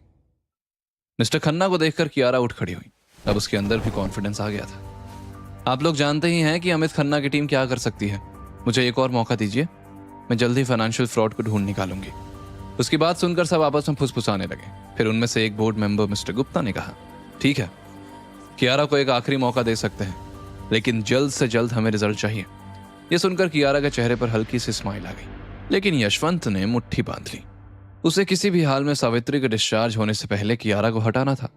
मिस्टर खन्ना को देखकर कियारा उठ खड़ी हुई। अब उसके अंदर भी कॉन्फिडेंस आ गया था। आप लोग जानते ही हैं कि अमित खन्ना की टीम क्या कर सकती है। मुझे एक और मौका दीजिए, मैं जल्दी फाइनेंशियल फ्रॉड को ढूंढ निकालूंगी। उसकी बात सुनकर सब आपस में फुसफुसाने लगे। फिर उनमें से एक बोर्ड मेंबर मिस्टर गुप्ता ने कहा, ठीक है, कियारा को एक आखिरी मौका दे सकते हैं, लेकिन जल्द से जल्द हमें रिजल्ट चाहिए। यह सुनकर कियारा के चेहरे पर हल्की सी स्माइल आ गई, लेकिन यशवंत ने मुट्ठी बांध ली। उसे किसी भी हाल में सावित्री के डिस्चार्ज होने से पहले कियारा को हटाना था,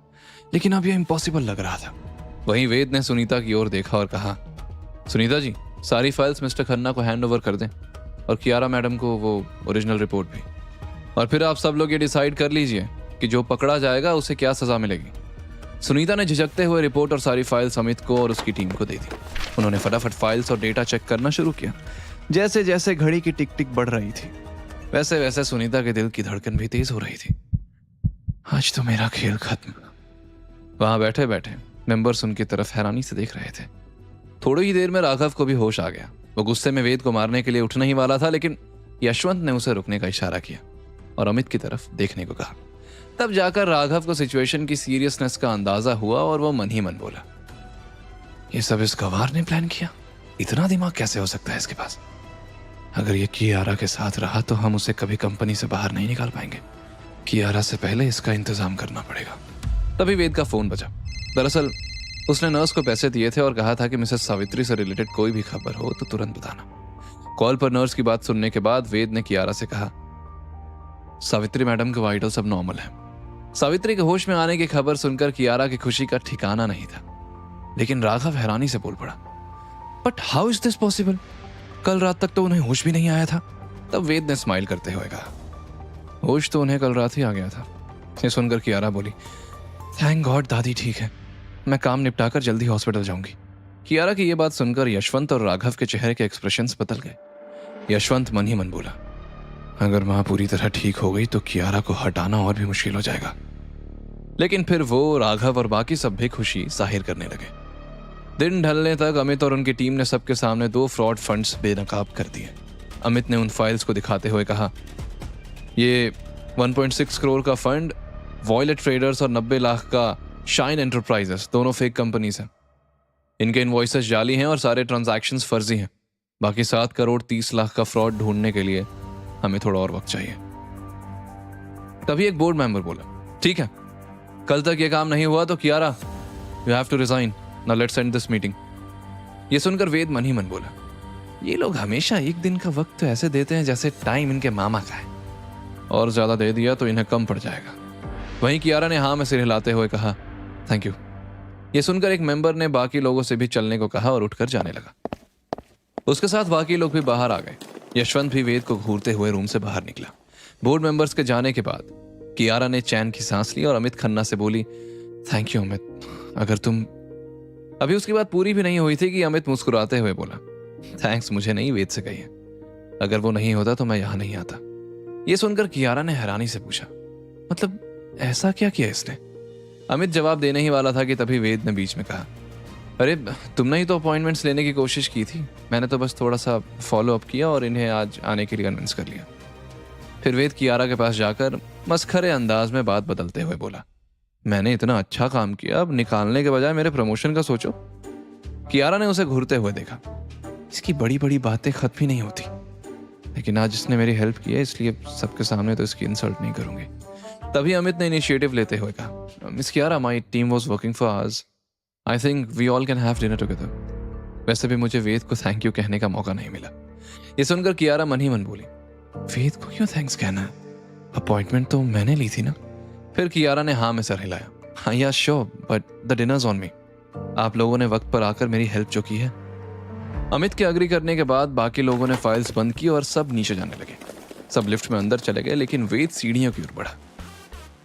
लेकिन अब यह इम्पॉसिबल लग रहा था। वहीं वेद ने सुनीता की ओर देखा और कहा, सुनीता जी, सारी फाइल्स मिस्टर खन्ना को हैंड ओवर कर दें और कियारा मैडम को वो ओरिजिनल रिपोर्ट भी। और फिर आप सब लोग ये डिसाइड कर लीजिए कि जो पकड़ा जाएगा उसे क्या सजा मिलेगी। सुनीता ने झिझकते हुए रिपोर्ट और सारी फाइल्स अमित को और उसकी टीम को दे दी। उन्होंने फटाफट फाइल्स और डेटा चेक करना शुरू किया। जैसे जैसे घड़ी की टिक टिक बढ़ रही थी, वैसे वैसे सुनीता के दिल की धड़कन भी तेज हो रही थी। आज तो मेरा खेल खत्म। वहां बैठे बैठे मेंबर्स उनकी तरफ हैरानी से देख रहे थे। थोड़ी ही देर में राघव को भी होश आ गया। वो गुस्से में वेद को मारने के लिए उठने ही वाला था, लेकिन यशवंत ने उसे रुकने का इशारा किया और अमित की तरफ देखने को कहा। तब जाकर राघव को सिचुएशन की सीरियसनेस का अंदाजा हुआ और वो मन ही मन बोला, ये सब इस गवार ने प्लान किया? इतना दिमाग कैसे हो सकता है इसके पास? अगर ये कियारा के साथ रहा तो हम उसे कभी कंपनी से बाहर नहीं निकाल पाएंगे। कियारा से पहले इसका इंतजाम करना पड़ेगा। तभी वेद का फोन बजा। दरअसल उसने नर्स को पैसे दिए थे और कहा था कि मिसेस सावित्री से रिलेटेड कोई भी खबर हो तो तुरंत बताना। कॉल पर नर्स की बात सुनने के बाद वेद ने कियारा से कहा, सावित्री मैडम के वाइटल सब नॉर्मल है। सावित्री के होश में आने की खबर सुनकर कियारा की खुशी का ठिकाना नहीं था, लेकिन राघव हैरानी से बोल पड़ा, but how is this possible? कल रात तक तो उन्हें होश भी नहीं आया था। तब वेद ने स्माइल करते हुए कहा, होश तो उन्हें कल रात ही आ गया था। ये सुनकर कियारा बोली, थैंक गॉड दादी ठीक है, मैं काम निपटाकर जल्दी हॉस्पिटल जाऊंगी। कियारा की ये बात सुनकर यशवंत और राघव के चेहरे के एक्सप्रेशंस बदल गए। यशवंत मन ही मन बोला, अगर मां पूरी तरह ठीक हो गई तो कियारा को हटाना और भी मुश्किल हो जाएगा। लेकिन फिर वो, राघव और बाकी सब भी खुशी जाहिर करने लगे। दिन ढलने तक अमित और उनकी टीम ने सबके सामने 2 फ्रॉड फंड्स बेनकाब कर दिए। अमित ने उन फाइल्स को दिखाते हुए कहा, ये 1.6 करोड़ का फंड वॉयलेट ट्रेडर्स और 90 लाख का शाइन एंटरप्राइजेस, दोनों फेक कंपनीज हैं। इनके इनवॉइसेस जाली हैं और सारे ट्रांजैक्शंस फर्जी हैं। बाकी 7 करोड़ 30 लाख का फ्रॉड ढूंढने के लिए हमें थोड़ा और वक्त चाहिए। तभी एक बोर्ड मेंबर बोला, ठीक है, कल तक ये काम नहीं हुआ तो Kiara you have to resign, now let's end this meeting. ये सुनकर वेद मन ही मन बोला, ये लोग हमेशा एक दिन का वक्त तो ऐसे देते हैं जैसे टाइम इनके मामा का है, और ज्यादा दे दिया तो इन्हें कम पड़ जाएगा। वहीं कियारा ने हाँ में सिर हिलाते हुए कहा, थैंक यू। ये सुनकर एक मेंबर ने बाकी लोगों से भी चलने को कहा और उठकर जाने लगा। उसके साथ बाकी लोग भी बाहर आ गए। यशवंत भी वेद को घूरते हुए रूम से बाहर निकला। बोर्ड मेंबर्स के जाने के बाद कियारा ने चैन की सांस ली और अमित खन्ना से बोली, थैंक यू अमित, अगर तुम। अभी उसकी बात पूरी भी नहीं हुई थी कि अमित मुस्कुराते हुए बोला, थैंक्स मुझे नहीं, वेद से कहिए, अगर वो नहीं होता तो मैं यहां नहीं आता। ये सुनकर कियारा ने हैरानी से पूछा, मतलब ऐसा क्या किया इसने? अमित जवाब देने ही वाला था कि तभी वेद ने बीच में कहा, अरे तुमने ही तो अपॉइंटमेंट्स लेने की कोशिश की थी, मैंने तो बस थोड़ा सा फॉलो अप किया और इन्हें आज आने के लिए कन्विंस कर लिया। फिर वेद कियारा के पास जाकर मस्खरे अंदाज में बात बदलते हुए बोला, मैंने इतना अच्छा काम किया, अब निकालने के बजाय मेरे प्रमोशन का सोचो। कियारा ने उसे घूरते हुए देखा, इसकी बड़ी बड़ी बातें खत्म ही नहीं होती, लेकिन आज इसने मेरी हेल्प की है इसलिए सबके सामने तो इसकी इंसल्ट नहीं करूंगी। तभी अमित ने इनिशिएटिव लेते हुए कहा, miss Kiara, my team was working for hours, I think we all can have dinner together. वैसे भी मुझे वेद को थैंक यू कहने का मौका नहीं मिला। ये सुनकर कियारा मन ही मन बोली, वेद को क्यों थैंक्स कहना है, अपॉइंटमेंट तो मैंने ली थी ना। फिर कियारा ने हाँ में सर हिलाया, हाँ या sure, but the dinners on me. आप लोगों ने वक्त पर आकर मेरी हेल्प जो की है। अमित के अग्री करने के बाद बाकी लोगों ने फाइल्स बंद की और सब नीचे जाने लगे। सब लिफ्ट में अंदर चले गए, लेकिन वेद सीढ़ियों की ओर बढ़ा।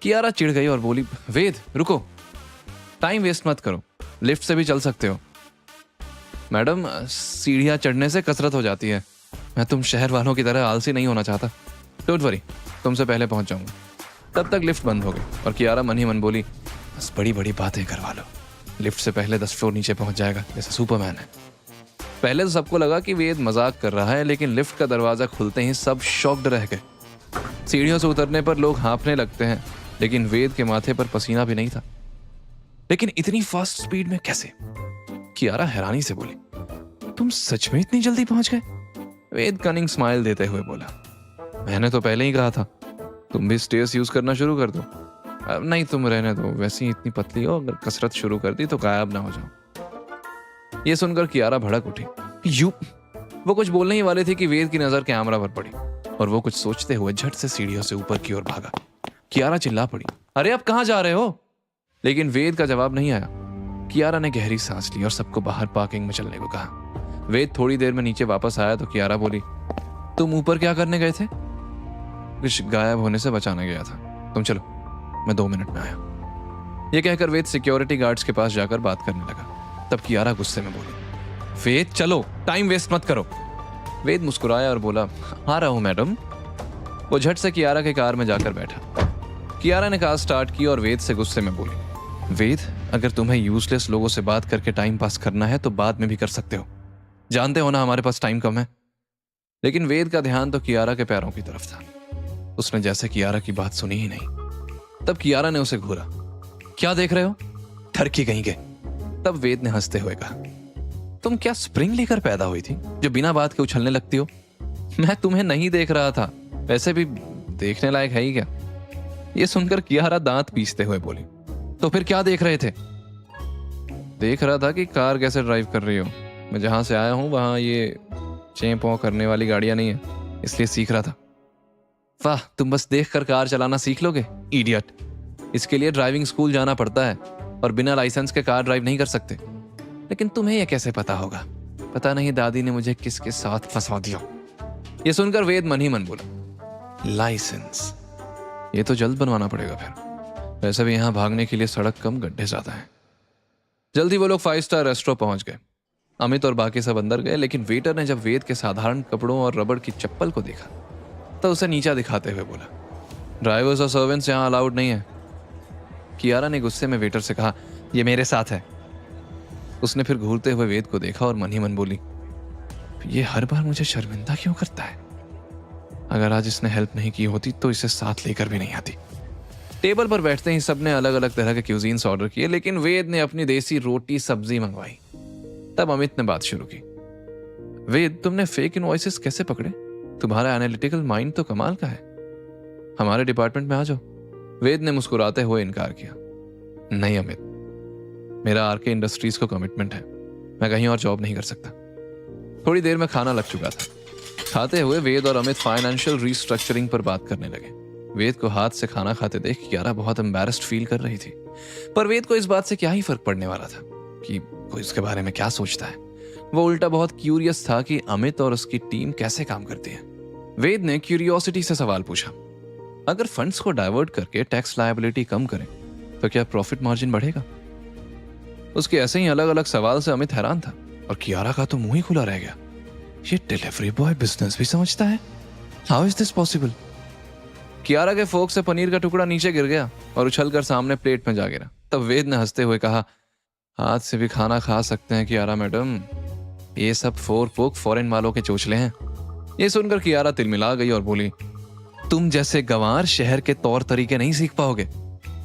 कियारा चिढ़ गई और बोली, वेद रुको, टाइम वेस्ट मत करो, लिफ्ट से भी चल सकते हो। मैडम, सीढ़ियां चढ़ने से कसरत हो जाती है, मैं तुम शहर वालों की तरह आलसी नहीं होना चाहता। डोंट वरी, तुमसे पहले पहुंच जाऊंगा। तब तक लिफ्ट बंद हो गई और कियारा मन ही मन बोली, बस बड़ी बड़ी बातें करवा लो, लिफ्ट से पहले 10 फ्लोर नीचे पहुंच जाएगा जैसे सुपरमैन है। पहले तो सबको लगा कि वेद मजाक कर रहा है, लेकिन लिफ्ट का दरवाजा खुलते ही सब शॉक्ड रह गए। सीढ़ियों से उतरने पर लोग हाँफने लगते हैं, लेकिन वेद के माथे पर पसीना भी नहीं था। लेकिन इतनी फास्ट स्पीड में कैसे? कियारा हैरानी से बोली, तुम सच में इतनी जल्दी पहुंच गए? वेद कनिंग स्माइल देते हुए बोला, मैंने तो पहले ही कहा था, तुम भी स्टेयर्स यूज करना शुरू कर दो। अब नहीं, तुम रहने दो, वैसे ही इतनी पतली हो, अगर कसरत शुरू कर दी तो गायब ना हो जाओ। ये सुनकर कियारा भड़क उठी। यू, वो कुछ बोलने ही वाले थे कि वेद की नजर कैमरा पर पड़ी और वो कुछ सोचते हुए झट से सीढ़ियों से ऊपर की ओर भागा। कियारा चिल्ला पड़ी, अरे अब कहां जा रहे हो? लेकिन वेद का जवाब नहीं आया। कियारा ने गहरी सांस ली और सबको बाहर पार्किंग में चलने को कहा। वेद थोड़ी देर में नीचे वापस आया तो कियारा बोली, तुम ऊपर क्या करने गए थे? कुछ गायब होने से बचाने गया था, तुम चलो, मैं 2 मिनट में आया। यह कहकर वेद सिक्योरिटी गार्ड्स के पास जाकर बात करने लगा। तब कियारा गुस्से में बोली, वेद चलो, टाइम वेस्ट मत करो। वेद मुस्कुराया और बोला, आ रहा हूं मैडम। वो झट से कियारा के कार में जाकर बैठा। कियारा ने कार स्टार्ट की और वेद से गुस्से में बोली, वेद, अगर तुम्हें यूजलेस लोगों से बात करके टाइम पास करना है तो बाद में भी कर सकते हो, जानते हो ना हमारे पास टाइम कम है। लेकिन वेद का ध्यान तो कियारा के पैरों की तरफ था। उसने जैसे कियारा की बात सुनी ही नहीं। तब कियारा ने उसे घूरा, क्या देख रहे हो, ठरकी कहीं के। तब वेद ने हंसते हुए कहा, तुम क्या स्प्रिंग लेकर पैदा हुई थी जो बिना बात के उछलने लगती हो? मैं तुम्हें नहीं देख रहा था, वैसे भी देखने लायक है ही क्या? ये सुनकर कियारा दांत पीसते हुए बोली, तो फिर क्या देख रहे थे? देख रहा था कि कार कैसे ड्राइव कर रही हो। मैं जहां से आया हूं वहां ये चें पौ करने वाली गाड़ियां नहीं है, इसलिए सीख रहा था। वाह, तुम बस देखकर कार चलाना सीख लोगे, इडियट। इसके लिए ड्राइविंग स्कूल जाना पड़ता है और बिना लाइसेंस के कार ड्राइव नहीं कर सकते। लेकिन तुम्हें यह कैसे पता होगा? पता नहीं दादी ने मुझे किसके साथ फंसा दिया। यह सुनकर वेद मन ही मन बोला, लाइसेंस, ये तो जल्द बनवाना पड़ेगा फिर। वैसे भी यहाँ भागने के लिए सड़क कम, गड्ढे ज्यादा हैं। जल्दी वो लोग 5 स्टार रेस्टोरेंट पहुंच गए। अमित और बाकी सब अंदर गए, लेकिन वेटर ने जब वेद के साधारण कपड़ों और रबड़ की चप्पल को देखा तो उसे नीचा दिखाते हुए बोला, ड्राइवर्स और सर्वेंट्स यहाँ अलाउड नहीं है। कियारा ने गुस्से में वेटर से कहा, ये मेरे साथ है। उसने फिर घूरते हुए वेद को देखा और मन ही मन बोली, ये हर बार मुझे शर्मिंदा क्यों करता है? अगर आज इसने हेल्प नहीं की होती तो इसे साथ लेकर भी नहीं आती। टेबल पर बैठते ही सबने अलग अलग तरह के क्यूजीन्स ऑर्डर किए, लेकिन वेद ने अपनी देसी रोटी सब्जी मंगवाई। तब अमित ने बात शुरू की, वेद तुमने फेक इनवॉइसेस कैसे पकड़े? तुम्हारा एनालिटिकल माइंड तो कमाल का है। हमारे डिपार्टमेंट में आ जाओ। वेद ने मुस्कुराते हुए इनकार किया, नहीं अमित, मेरा आरके इंडस्ट्रीज को कमिटमेंट है, मैं कहीं और जॉब नहीं कर सकता। थोड़ी देर में खाना लग चुका था। खाते हुए वेद और अमित फाइनेंशियल रिस्ट्रक्चरिंग पर बात करने लगे। वेद को हाथ से खाना खाते देख कियारा बहुत एम्बैरेस्ड फील कर रही थी, पर वेद को इस बात से क्या ही फर्क पड़ने वाला था कि कोई इसके बारे में क्या सोचता है। वो उल्टा बहुत क्यूरियस था कि अमित और उसकी टीम कैसे काम करती है। वेद ने क्यूरियोसिटी से सवाल पूछा, अगर फंड्स को डाइवर्ट करके टैक्स लायबिलिटी कम करें तो क्या प्रॉफिट मार्जिन बढ़ेगा? उसके ऐसे ही अलग अलग सवाल से अमित हैरान था और कियारा का तो मुंह ही खुला रह गया। ये डिलीवरी बॉय बिजनेस भी समझता है? How is this possible? Kiara के फोक से पनीर का टुकड़ा नीचे गिर गया और उछलकर सामने प्लेट में जा गिरा। तब वेद ने हंसते हुए कहा, हाथ से भी खाना खा सकते हैं कियारा मैडम, ये सब फोर पोक फॉरेन वालों के चोचले हैं। ये सुनकर कियारा तिलमिला गई और बोली, तुम जैसे गंवार शहर के तौर तरीके नहीं सीख पाओगे।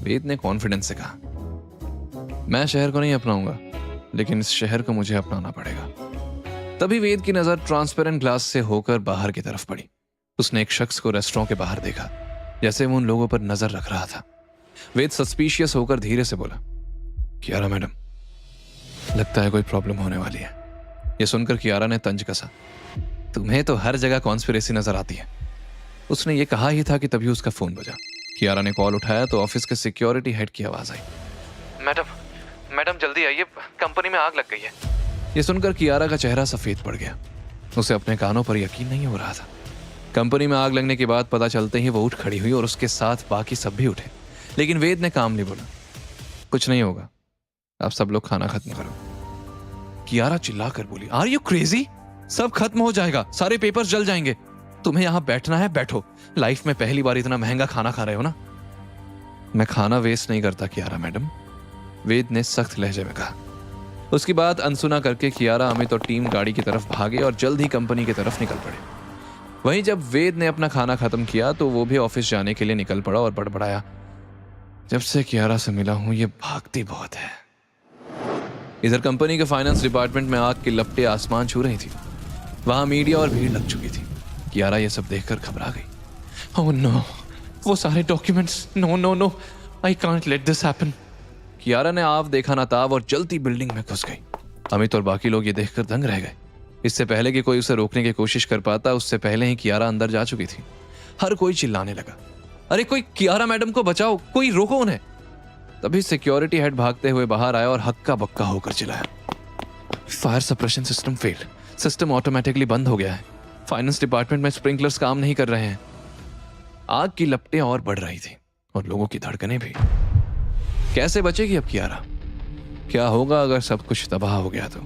वेद ने कॉन्फिडेंस से कहा, मैं शहर को नहीं अपनाऊंगा, लेकिन इस शहर को मुझे अपनाना पड़ेगा। तभी वेद की नजर ट्रांसपेरेंट ग्लास से होकर बाहर की तरफ पड़ी। उसने एक शख्स को रेस्टोरेंट के बाहर देखा, जैसे वो उन लोगों पर नजर रख रहा था। वेद सस्पिशियस होकर धीरे से बोला, कियारा मैडम, लगता है कोई प्रॉब्लम होने वाली है। यह सुनकर कियारा ने तंज कसा, तुम्हें तो हर जगह कॉन्स्पिरेसी नजर आती है। उसने ये कहा ही था कि तभी उसका फोन बजा। कियारा ने कॉल उठाया तो ऑफिस के सिक्योरिटी हेड की आवाज आई, मैडम जल्दी आइए, कंपनी में आग लग गई है। यह सुनकर कियारा का चेहरा सफेद पड़ गया। उसे अपने कानों पर यकीन नहीं हो रहा था। कंपनी में आग लगने के बाद पता चलते ही वो उठ खड़ी हुई और उसके साथ बाकी सब भी उठे, लेकिन वेद ने काम नहीं बोला, कुछ नहीं होगा, आप सब लोग खाना खत्म करो। कियारा चिल्लाकर बोली, आर यू क्रेजी? सब खत्म हो जाएगा, सारे पेपर्स जल जाएंगे। तुम्हें यहां बैठना है, बैठो। लाइफ में पहली बार इतना महंगा खाना खा रहे हो ना। मैं खाना वेस्ट नहीं करता कियारा मैडम, वेद ने सख्त लहजे में कहा। उसकी बात अनसुना करके कियारा, अमित और टीम गाड़ी की तरफ भागे और जल्द ही कंपनी की तरफ निकल पड़े। वहीं जब वेद ने अपना खाना खत्म किया तो वो भी ऑफिस जाने के लिए निकल पड़ा और बड़बड़ाया, जब से कियारा से मिला हूं ये भागती बहुत है। इधर कंपनी के फाइनेंस डिपार्टमेंट में आग की लपटें आसमान छू रही थी। वहां मीडिया और भीड़ लग चुकी थी। कियारा ये सब देखकर घबरा गई। ओह नो, वो सारे documents, no, I can't let this happen. Kiara ने आव देखा ना ताव और जल्दी बिल्डिंग में घुस गई। अमित और बाकी लोग ये देखकर दंग रह गए। इससे पहले कि कोई उसे रोकने की कोशिश कर पाता, उससे पहले ही कियारा अंदर जा चुकी थी। हर कोई चिल्लाने लगा, अरे कोई कियारा मैडम को बचाओ, कोई रोको उन्हें। तभी सिक्योरिटी हेड भागते हुए बाहर आया और हक्का बक्का होकर चिल्लाया, fire suppression system fail, system automatically बंद हो गया है, फाइनेंस डिपार्टमेंट में स्प्रिंकलर्स काम नहीं कर रहे हैं। आग की लपटें और बढ़ रही थी और लोगों की धड़कनें भी। कैसे बचेगी अब कियारा? क्या होगा अगर सब कुछ तबाह हो गया तो?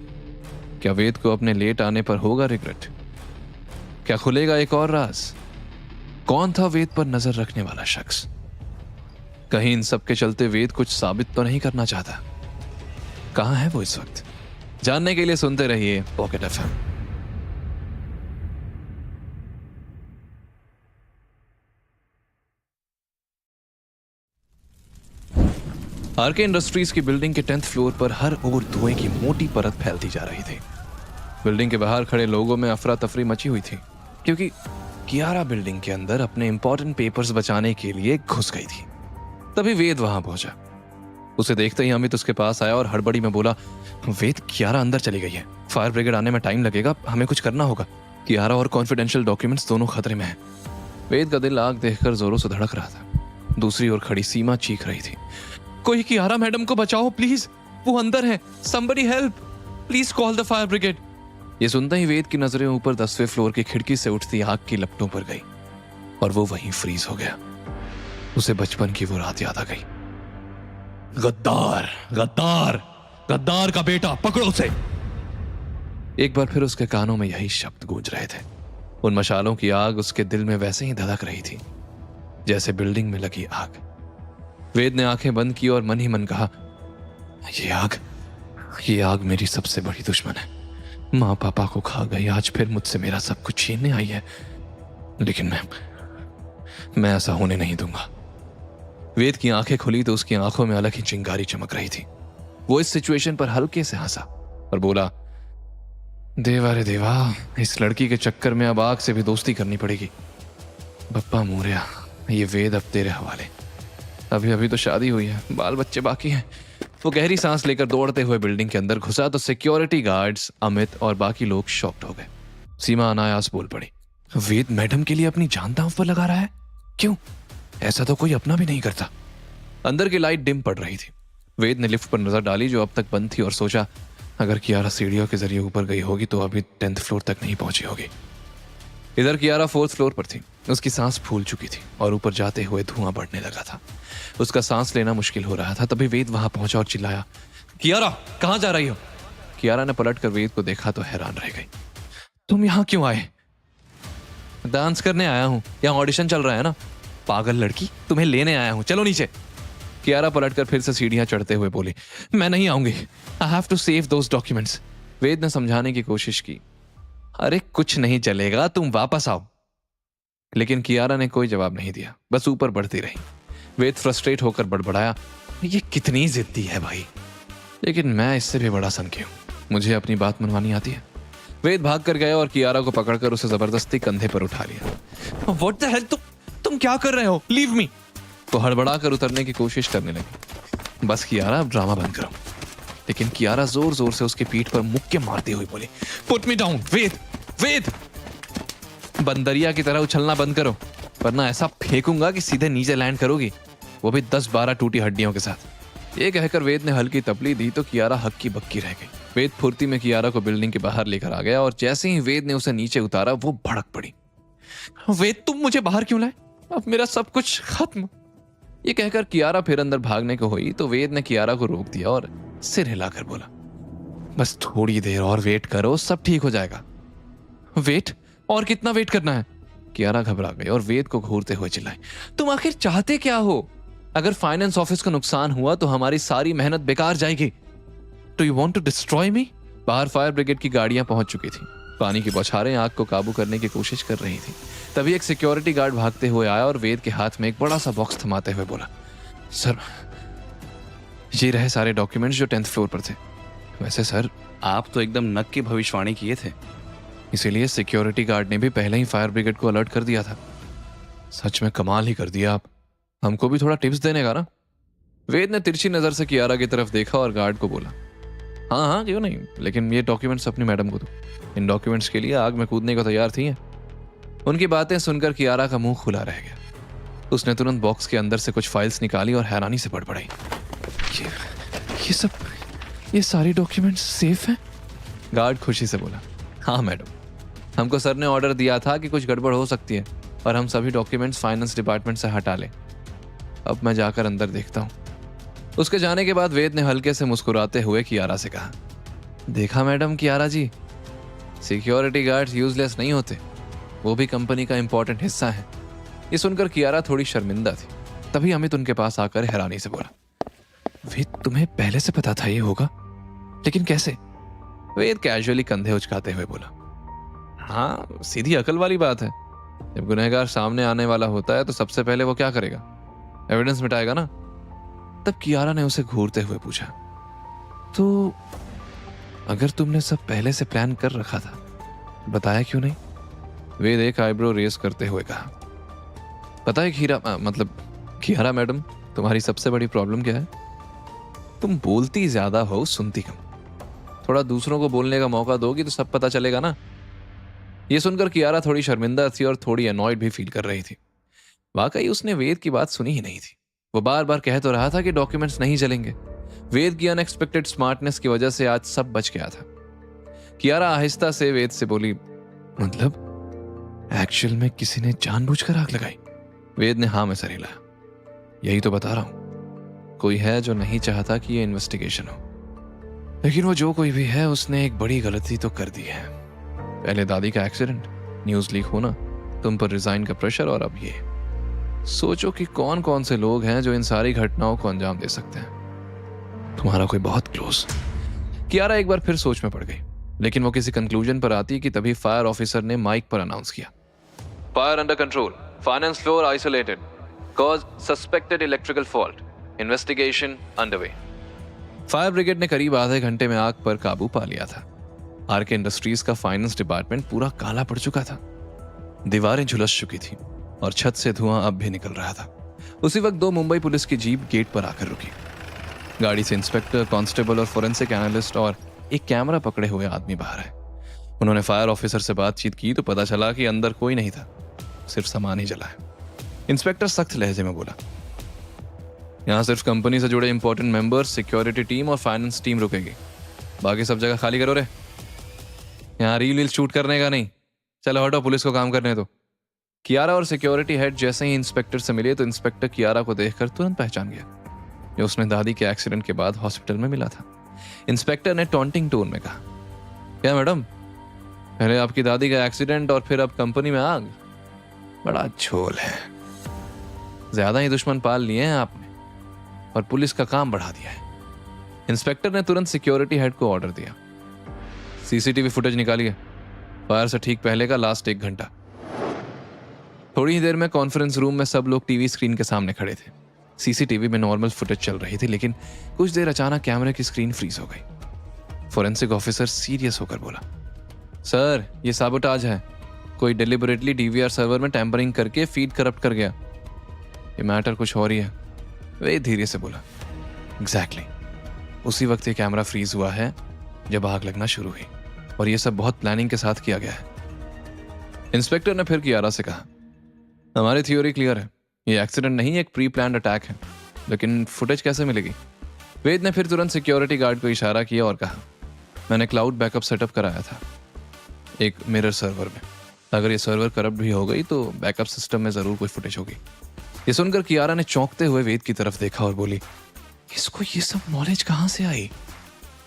क्या वेद को अपने लेट आने पर होगा रिग्रेट? क्या खुलेगा एक और राज? कौन था वेद पर नजर रखने वाला शख्स? कहीं इन सब के चलते वेद कुछ साबित तो नहीं करना चाहता? कहां है वो इस वक्त? जानने के लिए सुनते रहिए पॉकेट एफएम। आरके इंडस्ट्रीज की बिल्डिंग के 10th फ्लोर पर हर ओर धुएं की मोटी परत फैलती जा रही थी। बिल्डिंग के बाहर खड़े लोगों में अफरा तफरी मची हुई थी, क्योंकि कियारा बिल्डिंग के अंदर अपने इंपॉर्टेंट पेपर्स बचाने के लिए घुस गई थी। तभी वेद वहां पहुंचा। उसे देखते ही अमित उसके पास आया और हड़बड़ी में बोला, वेद, कियारा अंदर चली गई है, फायर ब्रिगेड आने में टाइम लगेगा, हमें कुछ करना होगा। कियारा और कॉन्फिडेंशियल डॉक्यूमेंट्स दोनों खतरे में हैं। वेद का दिल आग देखकर जोरों से धड़क रहा था। दूसरी ओर खड़ी सीमा चीख रही थी, कोई कियारा मैडम को बचाओ प्लीज, वो अंदर है, somebody help, please call the fire brigade. ये सुनते ही वेद की नजरें ऊपर 10वें फ्लोर की खिड़की से उठती आग की लपटों पर गई और वो वहीं फ्रीज हो गया। उसे बचपन की वो रात याद आ गई। गद्दार, गद्दार, गद्दार का बेटा, पकड़ो उसे। एक बार फिर उसके कानों में यही शब्द गूंज रहे थे। उन मशालों की आग उसके दिल में वैसे ही धधक रही थी जैसे बिल्डिंग में लगी आग। वेद ने आंखें बंद की और मन ही मन कहा, ये आग मेरी सबसे बड़ी दुश्मन है। माँ पापा को खा गई, आज फिर मुझसे मेरा सब कुछ छीनने आई है। लेकिन मैं ऐसा होने नहीं दूंगा। वेद की आंखें खुली तो उसकी आंखों में अलग ही चिंगारी चमक रही थी। वो इस सिचुएशन पर हल्के से हंसा और बोला, देवा रे देवा, इस लड़की के चक्कर में अब आग से भी दोस्ती करनी पड़ेगी। बप्पा मोरिया, ये वेद अब तेरे हवाले। अभी अभी तो शादी हुई है, बाल बच्चे बाकी हैं। वो गहरी सांस लेकर दौड़ते हुए बिल्डिंग के अंदर घुसा तो सिक्योरिटी गार्ड्स, अमित और बाकी लोग शॉक्ड हो गए। सीमा अनायास बोल पड़ी, वेद मैडम के लिए अपनी जान दांव पर लगा रहा है? क्यों? ऐसा तो कोई अपना भी नहीं करता। अंदर की लाइट डिम पड़ रही थी। वेद ने लिफ्ट पर नजर डाली जो अब तक बंद थी और सोचा, अगर कियारा सीढ़ियों के जरिए ऊपर गई होगी तो अभी 10th फ्लोर तक नहीं पहुंची होगी। इधर कियारा 4th फ्लोर पर थी। उसकी सांस फूल चुकी थी और ऊपर जाते हुए धुआं बढ़ने लगा था। उसका सांस लेना मुश्किल हो रहा था। तभी वेद वहां पहुंचा और चिल्लाया, कियारा, कहां जा रही हो? कियारा ने पलट कर वेद को देखा तो हैरान रह गई। तुम यहां क्यों आए? डांस करने आया हूं, यहां ऑडिशन चल रहा है ना। पागल लड़की, तुम्हें लेने आया हूं, चलो नीचे। कियारा पलटकर फिर से सीढ़ियां चढ़ते हुए बोली, मैं नहीं आऊंगी, I have to save those documents. Ved ने समझाने की कोशिश की, अरे कुछ नहीं चलेगा, तुम वापस आओ। लेकिन कियारा ने कोई जवाब नहीं दिया, बस ऊपर बढ़ती रही। वेद फ्रस्ट्रेट होकर बड़बड़ाया, ये कितनी जिद्दी है भाई। लेकिन मैं इससे भी बड़ा संकी हूं, मुझे अपनी बात मनवानी आती है। वेद भाग कर गया और कियारा को पकड़कर उसे जबरदस्ती कंधे पर उठा लिया। व्हाट द हेल, तुम क्या कर रहे हो? Leave me. तो हड़बड़ा कर उतरने की कोशिश करने लगी। बस कियारा, अब ड्रामा बंद करो। लेकिन कियारा जोर जोर से उसके पीठ पर मुक्के मारती हुई बोली, पुट मी डाउन वेद, वेद। बंदरिया की तरह उछलना बंद करो, वरना ऐसा फेंकूंगा कि सीधे नीचे लैंड करोगी, वो भी 10-12 टूटी हड्डियों के साथ। ये कहकर वेद ने हल्की तपली दी तो कियारा हक्की बक्की रह गई। वेद फुर्ती में कियारा को बिल्डिंग के बाहर लेकर आ गया और जैसे ही वेद ने उसे नीचे उतारा वो भड़क पड़ी। वेद, तुम मुझे बाहर क्यों लाए? अब मेरा सब कुछ खत्म। ये कहकर कियारा फिर अंदर भागने को हुई तो वेद ने कियारा को रोक दिया और सिर हिलाकर बोला, बस थोड़ी देर और वेट करो, सब ठीक हो जाएगा। वेट? और कितना वेट करना है? कियारा घबरा गई और वेद को घूरते हुए चिल्लाई, तुम आखिर चाहते क्या हो? अगर फाइनेंस ऑफिस को नुकसान हुआ तो हमारी सारी मेहनत बेकार जाएगी। Do you want to destroy me? बाहर फायर ब्रिगेड की गाड़ियां पहुंच चुकी थी। पानी की बौछारें आग को काबू करने की कोशिश कर रही थी। तभी एक सिक्योरिटी गार्ड भागते हुए आया और वेद के हाथ में एक बड़ा सा बॉक्स थमाते हुए बोला, सर, ये रहे सारे डॉक्यूमेंट्स जो 10th फ्लोर पर थे। वैसे सर, आप तो एकदम नक की भविष्यवाणी किए थे। इसीलिए सिक्योरिटी गार्ड ने भी पहले ही फायर ब्रिगेड को अलर्ट कर दिया था। सच में कमाल ही कर दिया आप, हमको भी थोड़ा टिप्स देने का ना। वेद ने तिरछी नजर से कियारा की तरफ देखा और गार्ड को बोला, हाँ हाँ क्यों नहीं, लेकिन ये डॉक्यूमेंट्स अपनी मैडम को दो। इन डॉक्यूमेंट्स के लिए आग में कूदने को तैयार थी। उनकी बातें सुनकर कियारा का मुंह खुला रह गया। उसने तुरंत बॉक्स के अंदर से कुछ फाइल्स निकाली और हैरानी से बड़बड़ाई, ये सारे डॉक्यूमेंट्स सेफ हैं? गार्ड खुशी से बोला, हाँ मैडम, हमको सर ने ऑर्डर दिया था कि कुछ गड़बड़ हो सकती है और हम सभी डॉक्यूमेंट्स फाइनेंस डिपार्टमेंट से हटा लें। अब मैं जाकर अंदर देखता हूँ। उसके जाने के बाद वेद ने हल्के से मुस्कुराते हुए कियारा से कहा, देखा मैडम कियारा जी, सिक्योरिटी गार्ड्स यूजलेस नहीं होते, वो भी कंपनी का इंपॉर्टेंट हिस्सा है। ये सुनकर कियारा थोड़ी शर्मिंदा थी। तभी अमित उनके पास आकर हैरानी से बोला, वेद, तुम्हें पहले से पता था ये होगा, लेकिन कैसे? वेद कैजुअली कंधे उचकाते हुए बोला, हाँ सीधी अकल वाली बात है। जब गुनहगार सामने आने वाला होता है तो सबसे पहले वो क्या करेगा? एविडेंस मिटाएगा ना। तब कियारा ने उसे घूरते हुए पूछा, तो अगर तुमने सब पहले से प्लान कर रखा था, बताया क्यों नहीं? वेद एक आईब्रो रेस करते हुए कहा, पता है कियारा मैडम, तुम्हारी सबसे बड़ी प्रॉब्लम क्या है? तुम बोलती ज्यादा हो, सुनती कम। थोड़ा दूसरों को बोलने का मौका दोगी तो सब पता चलेगा ना। यह सुनकर कियारा थोड़ी शर्मिंदा थी और थोड़ी अनॉयड भी फील कर रही थी। वाकई उसने वेद की बात सुनी ही नहीं थी। वो बार बार कह तो रहा था कि डॉक्यूमेंट्स नहीं चलेंगे। वेद की अनएक्सपेक्टेड स्मार्टनेस की वजह से आज सब बच गया था। कियारा आहिस्ता से वेद से बोली, मतलब एक्चुअल में किसी ने जानबूझकर आग लगाई? वेद ने हाँ में सर हिलाया। यही तो बता रहा हूं, कोई है जो नहीं चाहता कि ये इन्वेस्टिगेशन हो, लेकिन वो जो कोई भी है उसने एक बड़ी गलती तो कर दी है। पहले दादी का एक्सीडेंट, न्यूज लीक होना, तुम पर रिजाइन का प्रेशर, और अब ये। सोचो कि कौन कौन से लोग हैं जो इन सारी घटनाओं को अंजाम दे सकते हैं। तुम्हारा कोई बहुत क्लोज। कियारा एक बार फिर सोच में पड़ गई, लेकिन वो किसी कंक्लूजन पर आती कि तभी फायर ऑफिसर ने माइक पर अनाउंस किया, fire under control, finance floor isolated, cause suspected electrical fault, investigation underway. Fire brigade ने करीब आधे घंटे में आग पर काबू पा लिया था। आरके इंडस्ट्रीज का फाइनेंस डिपार्टमेंट पूरा काला पड़ चुका था, दीवारें झुलस चुकी थी और छत से धुआं अब भी निकल रहा था। उसी वक्त 2 मुंबई पुलिस की जीप गेट पर आकर रुकी। गाड़ी से इंस्पेक्टर, कांस्टेबल और फोरेंसिक एनालिस्ट और एक कैमरा पकड़े हुए आदमी बाहर है। उन्होंने फायर ऑफिसर से बातचीत की तो पता चला कि अंदर कोई नहीं था, सिर्फ सामान ही जला है। इंस्पेक्टर सख्त लहजे में बोला, यहाँ सिर्फ कंपनी से जुड़े इंपॉर्टेंट मेंबर्स, सिक्योरिटी टीम और फाइनेंस टीम रुकेगी, बाकी सब जगह खाली करो रे। यहाँ रील शूट करने का नहीं, चलो हटो, पुलिस को काम करने दो। कियारा और सिक्योरिटी हेड जैसे ही इंस्पेक्टर से मिले तो इंस्पेक्टर कियारा को देखकर तुरंत पहचान गया, जो उसने दादी के एक्सीडेंट के बाद हॉस्पिटल में मिला था। इंस्पेक्टर ने टॉन्टिंग टोन में कहा, क्या मैडम, पहले आपकी दादी का एक्सीडेंट और फिर अब कंपनी में आग, बड़ा झोल है। ज्यादा ही दुश्मन पाल लिए हैं आपने और पुलिस का काम बढ़ा दिया है। इंस्पेक्टर ने तुरंत सिक्योरिटी हेड को ऑर्डर दिया, सीसीटीवी फुटेज निकालिए, फायर से ठीक पहले का लास्ट 1 घंटा। थोड़ी ही देर में कॉन्फ्रेंस रूम में सब लोग टीवी स्क्रीन के सामने खड़े थे। सीसीटीवी में नॉर्मल फुटेज चल रही थी, लेकिन कुछ देर अचानक कैमरे की स्क्रीन फ्रीज हो गई। फोरेंसिक ऑफिसर सीरियस होकर बोला, सर ये साबोटाज है, कोई डिलिबरेटली डीवीआर सर्वर में टैंपरिंग करके फीड करप्ट कर गया, ये मैटर कुछ और ही है। वे धीरे से बोला, एग्जैक्टली उसी वक्त ये कैमरा फ्रीज हुआ है जब आग लगना शुरू हुई, और ये सब बहुत प्लानिंग के साथ किया गया है। इंस्पेक्टर ने फिर कियारा से कहा, हमारी थ्योरी क्लियर है, ये एक्सीडेंट नहीं, एक प्री प्लान्ड अटैक है, लेकिन फुटेज कैसे मिलेगी? वेद ने फिर तुरंत सिक्योरिटी गार्ड को इशारा किया और कहा, मैंने क्लाउड बैकअप सेटअप कराया था एक मिरर सर्वर में, अगर ये सर्वर करप्ट भी हो गई तो बैकअप सिस्टम में जरूर कोई फुटेज होगी। ये सुनकर कियारा ने चौंकते हुए वेद की तरफ देखा और बोली, इसको ये सब नॉलेज कहाँ से आई?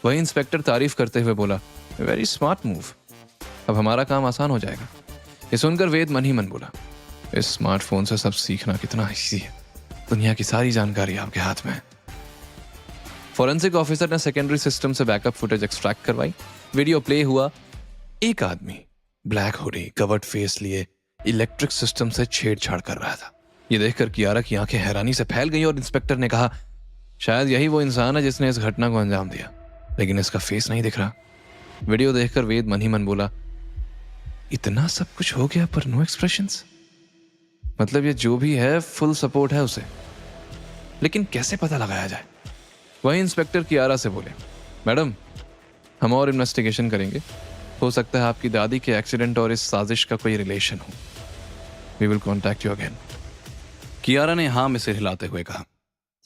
वही इंस्पेक्टर तारीफ करते हुए बोला, वेरी स्मार्ट मूव, अब हमारा काम आसान हो जाएगा। ये सुनकर वेद मन ही मन बोला, इस स्मार्टफोन से सब सीखना कितना इजी है, दुनिया की सारी जानकारी आपके हाथ में है। फोरेंसिक ऑफिसर ने सेकेंडरी सिस्टम से बैकअप फुटेज एक्सट्रैक्ट करवाई। वीडियो प्ले हुआ, एक आदमी ब्लैक हुडी, कवर्ड फेस लिए इलेक्ट्रिक सिस्टम से छेड़छाड़ कर रहा था। ये देखकर कियारा की आंखें हैरानी से फैल गई और इंस्पेक्टर ने कहा, शायद यही वो इंसान है जिसने इस घटना को अंजाम दिया, लेकिन इसका फेस नहीं दिख रहा। वीडियो देखकर वेद मन ही मन बोला, इतना सब कुछ हो गया पर नो एक्सप्रेशंस, मतलब ये जो भी है फुल सपोर्ट है उसे, लेकिन कैसे पता लगाया जाए? वही इंस्पेक्टर कियारा से बोले, मैडम हम और इन्वेस्टिगेशन करेंगे, हो सकता है आपकी दादी के एक्सीडेंट और इस साजिश का कोई रिलेशन हो, we will contact you again. Kiara ने हाँ में सिर हिलाते हुए कहा,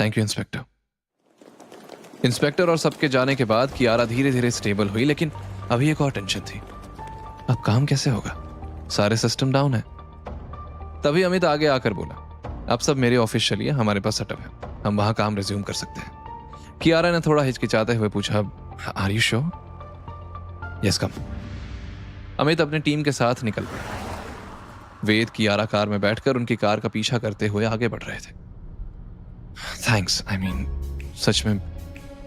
थैंक यू इंस्पेक्टर। इंस्पेक्टर और सबके जाने के बाद कियारा धीरे धीरे स्टेबल हुई, लेकिन अभी एक और टेंशन थी, अब काम कैसे होगा, सारे सिस्टम डाउन है। तभी अमित आगे आकर बोला, अब सब मेरे ऑफिस चलिए, हमारे पास सेटअप है, हम वहां काम रिज्यूम कर सकते हैं। कियारा ने थोड़ा हिचकिचाते हुए पूछा, are you sure? Yes come. Amit अपनी टीम के साथ निकल पड़ा। वेद कियारा कार में बैठकर उनकी कार का पीछा करते हुए आगे बढ़ रहे थे। थैंक्स, आई मीन सच में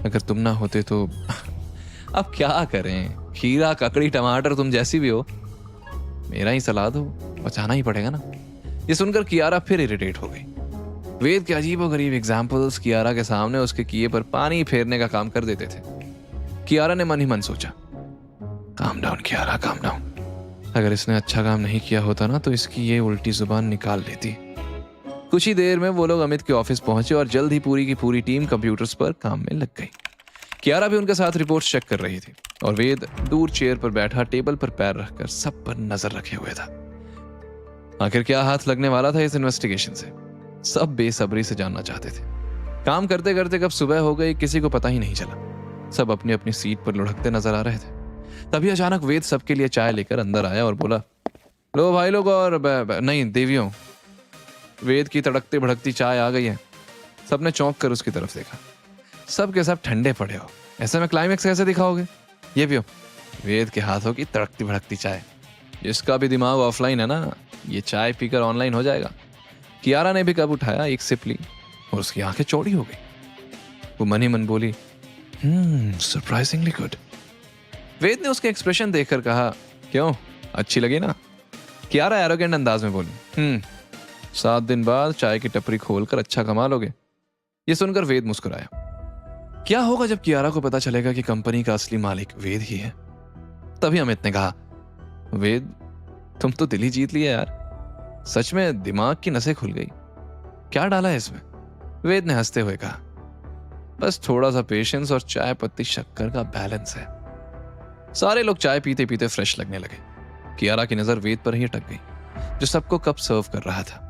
अगर तुम ना होते तो अब क्या करें, खीरा ककड़ी टमाटर तुम जैसी भी हो, मेरा ही सलाह दो, बचाना ही पड़ेगा ना। ये सुनकर कियारा फिर इरिटेट हो गई। वेद के अजीबोगरीब एग्जाम्पल्स कियारा के सामने उसके किए पर पानी फेरने का काम कर देते थे। कियारा ने मन ही मन सोचा, calm down Kiara, calm down, अगर इसने अच्छा काम नहीं किया होता ना तो इसकी ये उल्टी जुबान निकाल लेती। कुछ ही देर में वो लोग अमित के ऑफिस पहुंचे और जल्द ही पूरी की पूरी टीम कंप्यूटर्स पर काम में लग गई। कियारा भी उनके साथ रिपोर्ट्स चेक कर रही थी और वेद दूर चेयर पर बैठा टेबल पर पैर रखकर सब पर नजर रखे हुए था। आखिर क्या हाथ लगने वाला था इस इन्वेस्टिगेशन से, सब बेसब्री से जानना चाहते थे। काम करते करते कब सुबह हो गई किसी को पता ही नहीं चला, सब अपनी अपनी सीट पर लुढ़कते नजर आ रहे थे। तभी अचानक वेद सबके लिए चाय लेकर अंदर आया और बोला, लो भाई लोग और नहीं देवियों, वेद की तड़कती भड़कती चाय आ गई है, सबने चौंक कर उसकी तरफ देखा। सब के सब ठंडे पड़े हो, ऐसे में क्लाइमेक्स कैसे दिखाओगे? ये पियो। वेद के हाथों की तड़कती भड़कती चाय। जिसका भी दिमाग ऑफलाइन है ना, ये चाय पीकर ऑनलाइन हो जाएगा। कियारा ने भी कब उठाया, एक सिप ली और उसकी आंखें चौड़ी हो गई। वो मन ही मन बोली, सरप्राइजिंगली गुड। वेद ने उसके एक्सप्रेशन देखकर कहा, क्यों, अच्छी लगी ना? कियारा एरोगेंट अंदाज में बोली, 7 दिन बाद चाय की टपरी खोलकर अच्छा कमा लोगे। ये सुनकर वेद मुस्कुराया। क्या होगा जब कियारा को पता चलेगा कि कंपनी का असली मालिक वेद ही है? तभी अमित ने कहा, वेद तुम तो दिल ही जीत लिए यार, सच में दिमाग की नसें खुल गई। क्या डाला है इसमें? वेद ने हंसते हुए कहा, बस थोड़ा सा पेशेंस और चाय पत्ती शक्कर का बैलेंस है। सारे लोग चाय पीते पीते फ्रेश लगने लगे। कियारा की नजर वेद पर ही अटक गई, जो सबको कप सर्व कर रहा था।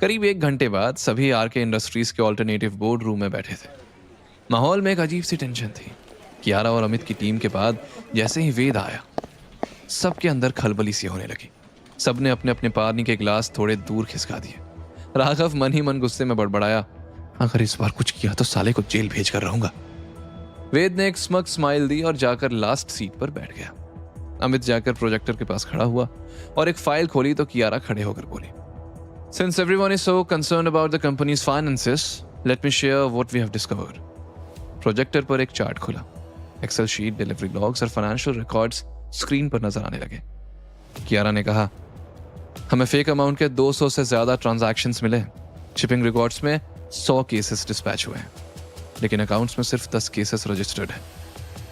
करीब 1 घंटे बाद सभी आरके इंडस्ट्रीज के ऑल्टरनेटिव बोर्ड रूम में बैठे थे। माहौल में एक अजीब सी टेंशन थी। कियारा और अमित की टीम के बाद जैसे ही वेद आया, सबके अंदर खलबली सी होने लगी। सबने अपने अपने पानी के गिलास थोड़े दूर खिसका दिए। राघव मन ही मन गुस्से में बड़बड़ाया, अगर इस बार कुछ किया तो साले को जेल भेज कर रहूंगा। वेद ने एक स्मग स्माइल दी और जाकर लास्ट सीट पर बैठ गया। अमित जाकर प्रोजेक्टर के पास खड़ा हुआ और एक फाइल खोली तो कियारा खड़े होकर बोली, Since everyone is so concerned about the company's finances, let me share what we have discovered. Projector पर एक चार्ट खुला। एक्सेल शीट, डिलीवरी लॉग्स और फाइनेंशियल रिकॉर्ड्स स्क्रीन पर नजर आने लगे। कियारा ने कहा, हमें फेक अमाउंट के 200 से ज्यादा ट्रांजैक्शंस मिले। शिपिंग रिकॉर्ड्स में 100 केसेस डिस्पैच हुए हैं, लेकिन अकाउंट्स में सिर्फ 10 केसेस रजिस्टर्ड हैं।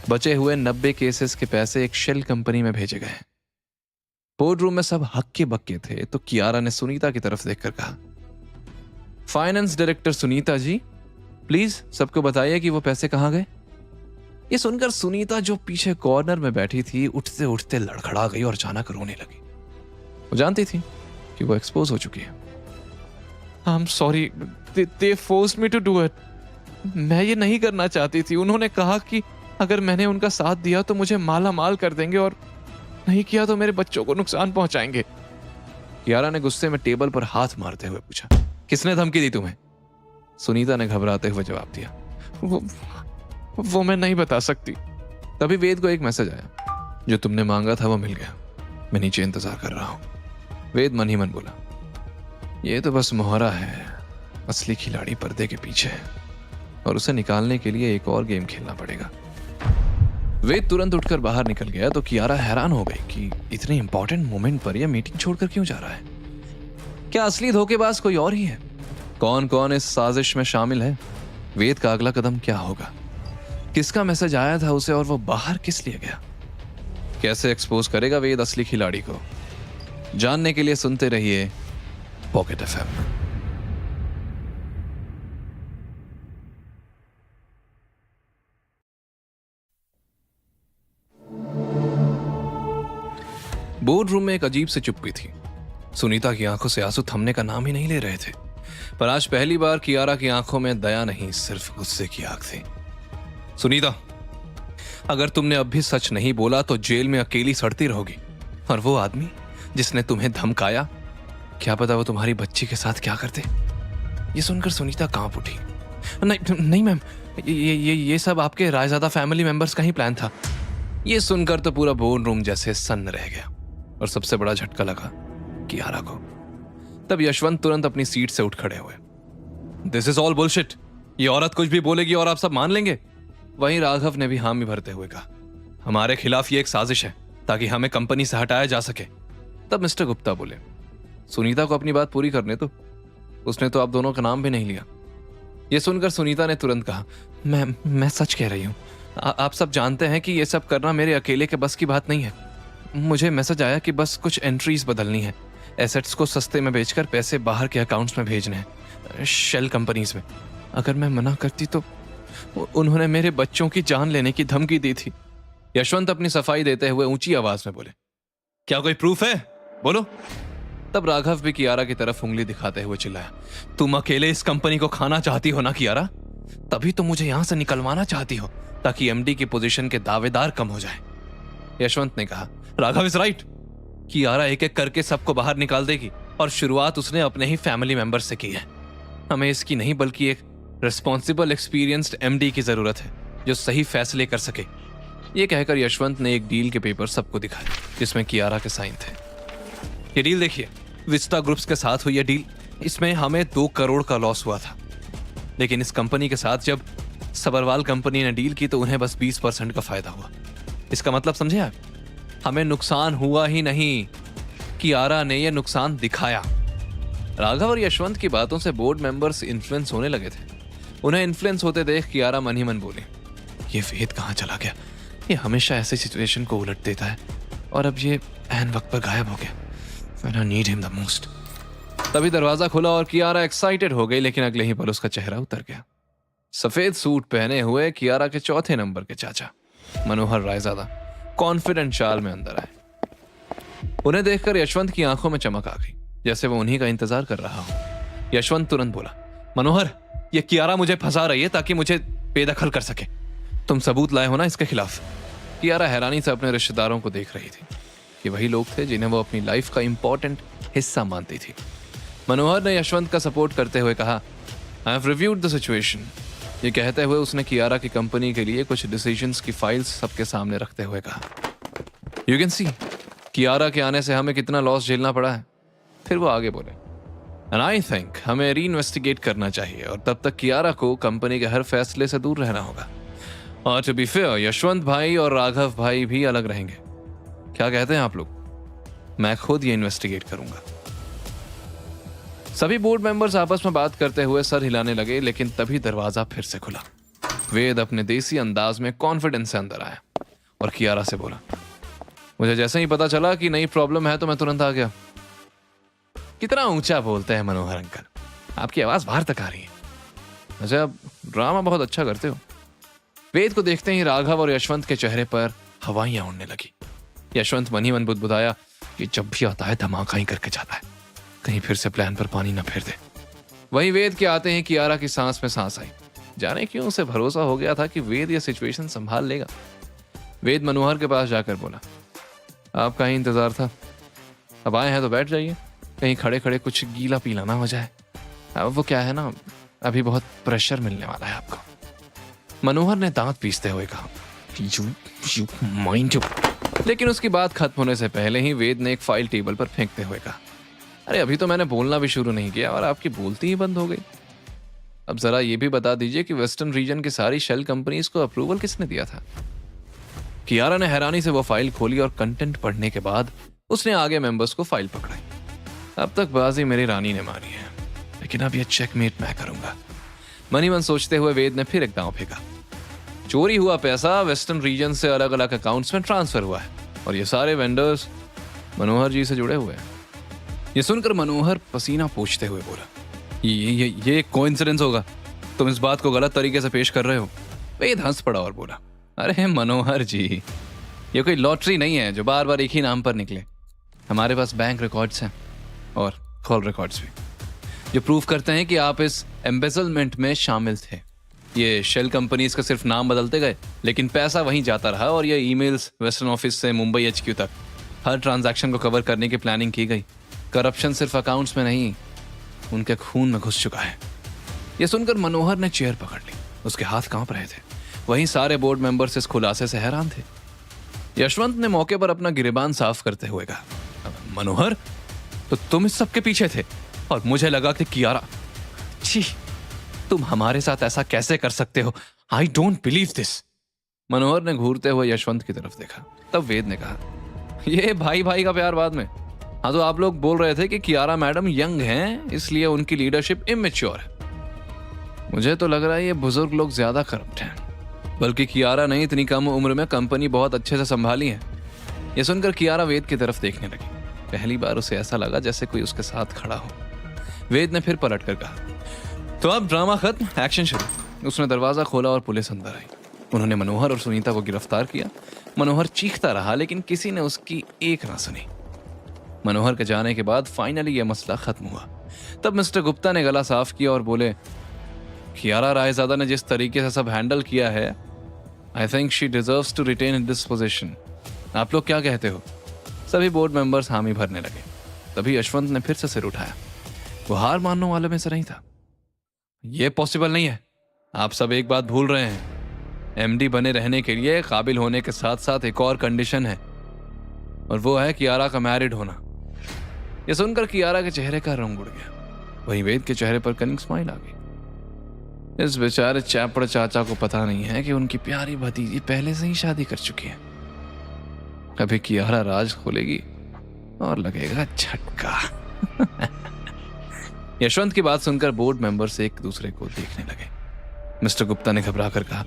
बचे हुए 90 केसेस के पैसे एक शेल कंपनी में भेजे गए हैं। बोर्ड रूम में सब हक्के बक्के थे तो कियारा ने सुनीता की तरफ देखकर कहा, finance director Sunita ji, please सबको बताइए कि वो पैसे कहां गए। ये सुनकर सुनीता, जो पीछे कॉर्नर में बैठी थी, उठते उठते लड़खड़ा गई और अचानक रोने लगी। वो जानती थी कि वो एक्सपोज हो चुकी है। I am sorry, they forced me to do it. मैं ये नहीं करना चाहती थी। उन्होंने कहा कि अगर मैंने उनका साथ दिया तो मुझे माला माल कर देंगे और नहीं किया तो मेरे बच्चों को नुकसान पहुंचाएंगे। कियारा ने गुस्से में टेबल पर हाथ मारते हुए पूछा, किसने धमकी दी तुम्हें? सुनीता ने घबराते हुए जवाब दिया, वो मैं नहीं बता सकती। तभी वेद को एक मैसेज आया, जो तुमने मांगा था वो मिल गया, मैं नीचे इंतजार कर रहा हूं। वेद मन ही मन बोला, ये तो बस मोहरा है, असली खिलाड़ी पर्दे के पीछे है और उसे निकालने के लिए एक और गेम खेलना पड़ेगा। वेद तुरंत उठकर बाहर निकल गया तो कियारा हैरान हो गई कि इतने इंपॉर्टेंट मोमेंट पर यह मीटिंग छोड़कर क्यों जा रहा है। क्या असली धोखेबाज कोई और ही है? कौन कौन इस साजिश में शामिल है? वेद का अगला कदम क्या होगा? किसका मैसेज आया था उसे और वो बाहर किस लिए गया? कैसे एक्सपोज करेगा वेद असली खिलाड़ी को? जानने के लिए सुनते रहिए पॉकेट एफएम। बोर्ड रूम में एक अजीब सी चुप्पी थी। सुनीता की आंखों से आंसू थमने का नाम ही नहीं ले रहे थे। पर आज पहली बार कियारा की आंखों में दया नहीं, सिर्फ गुस्से की आग थी। सुनीता, अगर तुमने अब भी सच नहीं बोला तो जेल में अकेली सड़ती रहोगी। और वो आदमी जिसने तुम्हें धमकाया, क्या पता वो तुम्हारी बच्ची के साथ क्या करते। ये सुनकर सुनीता कांप उठी। नहीं मैम, ये सब आपके रायजादा फैमिली मेंबर्स का ही प्लान था। ये सुनकर तो पूरा बोर्ड रूम जैसे सन्न रह गया और सबसे बड़ा झटका लगा कियारा को। तब यशवंत तुरंत अपनी सीट से उठ खड़े हुए। This is all bullshit. ये औरत कुछ भी बोलेगी और आप सब मान लेंगे। वहीं राघव ने भी हामी भरते हुए कहा, हमारे खिलाफ ये एक साजिश है ताकि हमें कंपनी से हटाया जा सके। तब मिस्टर गुप्ता बोले, सुनीता को अपनी बात पूरी करने दो, उसने तो आप दोनों का नाम भी नहीं लिया। यह सुनकर सुनीता ने तुरंत कहा, मैं सच कह रही हूं। आप सब जानते हैं कि यह सब करना मेरे अकेले के बस की बात नहीं है। मुझे मैसेज आया कि बस कुछ एंट्रीज बदलनी है, एसेट्स को सस्ते में बेचकर पैसे बाहर के अकाउंट्स में भेजने हैं, शेल कंपनीज में। अगर मैं मना करती तो उन्होंने मेरे बच्चों की जान लेने की धमकी दी थी। यशवंत अपनी सफाई देते हुए ऊंची आवाज में बोले, क्या कोई प्रूफ है? बोलो। तब राघव भी कियारा की तरफ उंगली दिखाते हुए चिल्लाया, तुम अकेले इस कंपनी को खाना चाहती हो ना कियारा? तभी तो मुझे यहां से निकलवाना चाहती हो ताकि एमडी की पोजीशन के दावेदार कम हो जाए। यशवंत ने कहा, राघव इज राइट। कियारा एक एक करके सबको बाहर निकाल देगी और शुरुआत उसने अपने ही फैमिली मेंबर से की है। हमें इसकी नहीं बल्कि एक रिस्पॉन्सिबल एक्सपीरियंस्ड एमडी की जरूरत है जो सही फैसले कर सके। ये कहकर यशवंत ने एक डील के पेपर सबको दिखाए जिसमें कियारा के साइन थे। ये डील देखिए, विस्टा ग्रुप्स के साथ हुई ये डील। इसमें हमें 2 करोड़ का लॉस हुआ था, लेकिन इस कंपनी के साथ जब सबरवाल कंपनी ने डील की तो उन्हें बस 20% का फायदा हुआ। इसका मतलब समझे आप? हमें नुकसान हुआ ही नहीं, कियारा ने यह नुकसान दिखाया। राघव और यशवंत की बातों से बोर्ड मेंबर्स इन्फ्लुएंस होने लगे थे। उन्हें इन्फ्लुएंस होते देख कियारा मन ही मन बोली, ये वेद कहाँ चला गया? ये हमेशा ऐसी सिचुएशन को उलट देता है और अब ये ऐन वक्त पर गायब हो गया। When I need him the most। तभी दरवाजा खुला और कियारा एक्साइटेड हो गई, लेकिन अगले ही पल उसका चेहरा उतर गया। सफेद सूट पहने हुए कियारा के चौथे नंबर के चाचा मनोहर रायजादा कॉन्फिडेंट चाल में अंदर आए। उन्हें देखकर यशवंत की आंखों में चमक आ गई, जैसे वो उन्हीं का इंतजार कर रहा हो। यशवंत तुरंत बोला, मनोहर, ये कियारा मुझे फंसा रही है ताकि मुझे बेदखल कर सके। तुम सबूत लाए हो ना इसके खिलाफ? कियारा हैरानी से अपने रिश्तेदारों को देख रही थी। ये वही लोग थे जिन्हें वो अपनी लाइफ का इंपॉर्टेंट हिस्सा मानती थी। मनोहर ने यशवंत का सपोर्ट करते हुए कहा, I have reviewed the situation. ये कहते हुए उसने कियारा की कंपनी के लिए कुछ डिसीजंस की फाइल्स सबके सामने रखते हुए कहा, यू कैन सी कियारा के आने से हमें कितना लॉस झेलना पड़ा है। फिर वो आगे बोले, एंड आई थिंक हमें री इन्वेस्टिगेट करना चाहिए और तब तक कियारा को कंपनी के हर फैसले से दूर रहना होगा। और टू बी फेयर, यशवंत भाई और राघव भाई भी अलग रहेंगे। क्या कहते हैं आप लोग? मैं खुद ये इन्वेस्टिगेट करूंगा। सभी बोर्ड मेंबर्स आपस में बात करते हुए सर हिलाने लगे, लेकिन तभी दरवाजा फिर से खुला। वेद अपने देसी अंदाज में कॉन्फिडेंस से अंदर आया और कियारा से बोला, मुझे जैसे ही पता चला कि नई प्रॉब्लम है तो मैं तुरंत आ गया। कितना ऊंचा बोलते हैं मनोहर अंकल, आपकी आवाज बाहर तक आ रही है। वैसे आप ड्रामा बहुत अच्छा करते हो। वेद को देखते ही राघव और यशवंत के चेहरे पर हवाइयां उड़ने लगी। यशवंत मन ही मन बुदबुदाया, ये जब भी आता है धमाका ही करके जाता है, कहीं फिर से प्लान पर पानी न फेर दे। वहीं वेद के आते ही कियारा की सांस में सांस आई। जाने क्यों उसे भरोसा हो गया था कि वेद यह सिचुएशन संभाल लेगा। वेद मनोहर के पास जाकर बोला, आपका ही इंतजार था, अब आए हैं तो बैठ जाइए, कहीं खड़े खड़े कुछ गीला पीला ना हो जाए। अब वो क्या है ना, अभी बहुत प्रेशर मिलने वाला है आपको। मनोहर ने दांत पीसते हुए कहा, यू माइंड यू। लेकिन उसकी बात खत्म होने से पहले ही वेद ने एक फाइल टेबल पर फेंकते हुए कहा, अरे अभी तो मैंने बोलना भी शुरू नहीं किया और आपकी बोलती ही बंद हो गई। अब जरा ये भी बता दीजिए कि वेस्टर्न रीजन की सारी शेल कंपनीज को अप्रूवल किसने दिया था? कियारा ने हैरानी से वो फाइल खोली और कंटेंट पढ़ने के बाद उसने आगे मेंबर्स को फाइल पकड़ाई। अब तक बाजी मेरी रानी ने मारी है, लेकिन अब ये चेकमेट मैं करूंगा। मन ही मन सोचते हुए वेद ने फिर एक दांव फेंका। चोरी हुआ पैसा वेस्टर्न रीजन से अलग अलग अकाउंट्स में ट्रांसफर हुआ है और ये सारे वेंडर्स मनोहर जी से जुड़े हुए हैं। ये सुनकर मनोहर पसीना पोंछते हुए बोला, ये कोइंसिडेंस होगा, तुम इस बात को गलत तरीके से पेश कर रहे हो। वेद हंस पड़ा और बोला, अरे मनोहर जी, ये कोई लॉटरी नहीं है जो बार बार एक ही नाम पर निकले। हमारे पास बैंक रिकॉर्ड्स हैं और कॉल रिकॉर्ड्स भी, जो प्रूव करते हैं कि आप इस एम्बेजलमेंट में शामिल थे। ये शेल कंपनीज का सिर्फ नाम बदलते गए, लेकिन पैसा वहीं जाता रहा और ये ईमेल्स वेस्टर्न ऑफिस से मुंबई एचक्यू तक हर ट्रांजैक्शन को कवर करने की प्लानिंग की गई। करप्शन सिर्फ अकाउंट्स में नहीं, उनके खून में घुस चुका है। यह सुनकर मनोहर ने चेयर पकड़ ली, उसके हाथ कांप रहे थे। वहीं सारे बोर्ड मेंबर्स इस खुलासे से हैरान थे। यशवंत ने मौके पर अपना गिरेबान साफ करते हुए कहा, मनोहर, तो तुम इस सब के पीछे थे और मुझे लगा कि कियारा। छी, तुम हमारे साथ ऐसा कैसे कर सकते हो? I don't believe this. Manohar ने घूरते हुए यशवंत की तरफ देखा। तब वेद ने कहा, ये भाई भाई का प्यार बाद में। हाँ, तो आप लोग बोल रहे थे कि कियारा मैडम यंग हैं, इसलिए उनकी लीडरशिप इमेच्योर है। मुझे तो लग रहा है ये बुजुर्ग लोग ज्यादा करप्ट हैं, बल्कि कियारा ने इतनी कम उम्र में कंपनी बहुत अच्छे से संभाली है। यह सुनकर कियारा वेद की तरफ देखने लगी। पहली बार उसे ऐसा लगा जैसे कोई उसके साथ खड़ा हो। वेद ने फिर पलट कर कहा, तो अब ड्रामा खत्म, एक्शन शुरू। उसने दरवाजा खोला और पुलिस अंदर आई। उन्होंने मनोहर और सुनीता को गिरफ्तार किया। मनोहर चीखता रहा, लेकिन किसी ने उसकी एक ना सुनी। मनोहर के जाने के बाद फाइनली यह मसला खत्म हुआ। तब मिस्टर गुप्ता ने गला साफ किया और बोले, कियारा रायजादा ने जिस तरीके से सब हैंडल किया है, I think she deserves to retain in this position. आप लोग क्या कहते हो? सभी बोर्ड मेंबर्स हामी भरने लगे। तभी यशवंत ने फिर से सिर उठाया। वो हार मानने वालों में से नहीं था। यह पॉसिबल नहीं है, आप सब एक बात भूल रहे हैं, एमडी बने रहने के लिए काबिल होने के साथ साथ एक और कंडीशन है, और वो है कियारा का मैरिड होना। यह सुनकर कियारा के चेहरे का रंग उड़ गया। वहीं वेद के चेहरे पर कनिंग स्माइल आ गई। इस बेचारे चापड़ चाचा को पता नहीं है कि उनकी प्यारी भतीजी पहले से ही शादी कर चुकी है। अभी कियारा राज खोलेगी और लगेगा झटका। यशवंत की बात सुनकर बोर्ड मेंबर्स एक दूसरे को देखने लगे। मिस्टर गुप्ता ने घबरा कर कहा,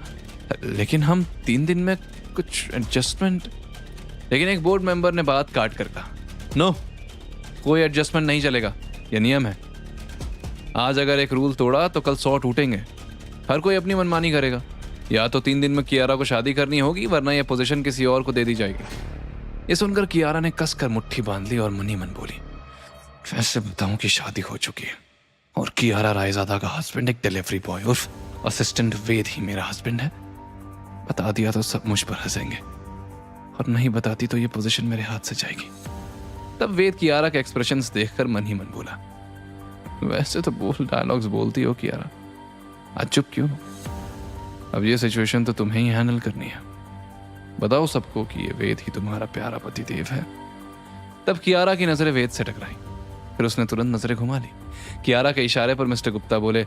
लेकिन हम 3 दिन में कुछ एडजस्टमेंट। लेकिन एक बोर्ड मेंबर ने बात काट कर कहा, नो, कोई एडजस्टमेंट नहीं चलेगा, यह नियम है। आज अगर एक रूल तोड़ा तो कल 100 टूटेंगे। हर कोई अपनी मनमानी करेगा। या तो 3 दिन में कियारा को शादी करनी होगी, वरना यह पोजीशन किसी और को दे दी जाएगी। ये सुनकर कियारा ने कसकर मुट्ठी बांध ली और मनी मन बोली, कैसे बताऊं कि शादी हो चुकी है और कियारा रायजादा का हस्बैंड एक डिलीवरी बॉय उर्फ असिस्टेंट वेद ही मेरा हस्बैंड है। बता दिया तो सब मुझ पर हंसेंगे, और नहीं बताती तो ये पोजीशन मेरे हाथ से जाएगी। तब वेद कियारा के एक्सप्रेशंस देखकर मन ही मन बोला, वैसे तो बोल डायलॉग्स बोलती हो कियारा, आज चुप क्यों? अब ये सिचुएशन तो तुम्हें ही हैंडल करनी है। बताओ सबको कि ये वेद ही तुम्हारा प्यारा पतिदेव है। तब कियारा की नजरें वेद से टकराई, फिर उसने तुरंत नजरें घुमा ली। कियारा के इशारे पर मिस्टर गुप्ता बोले,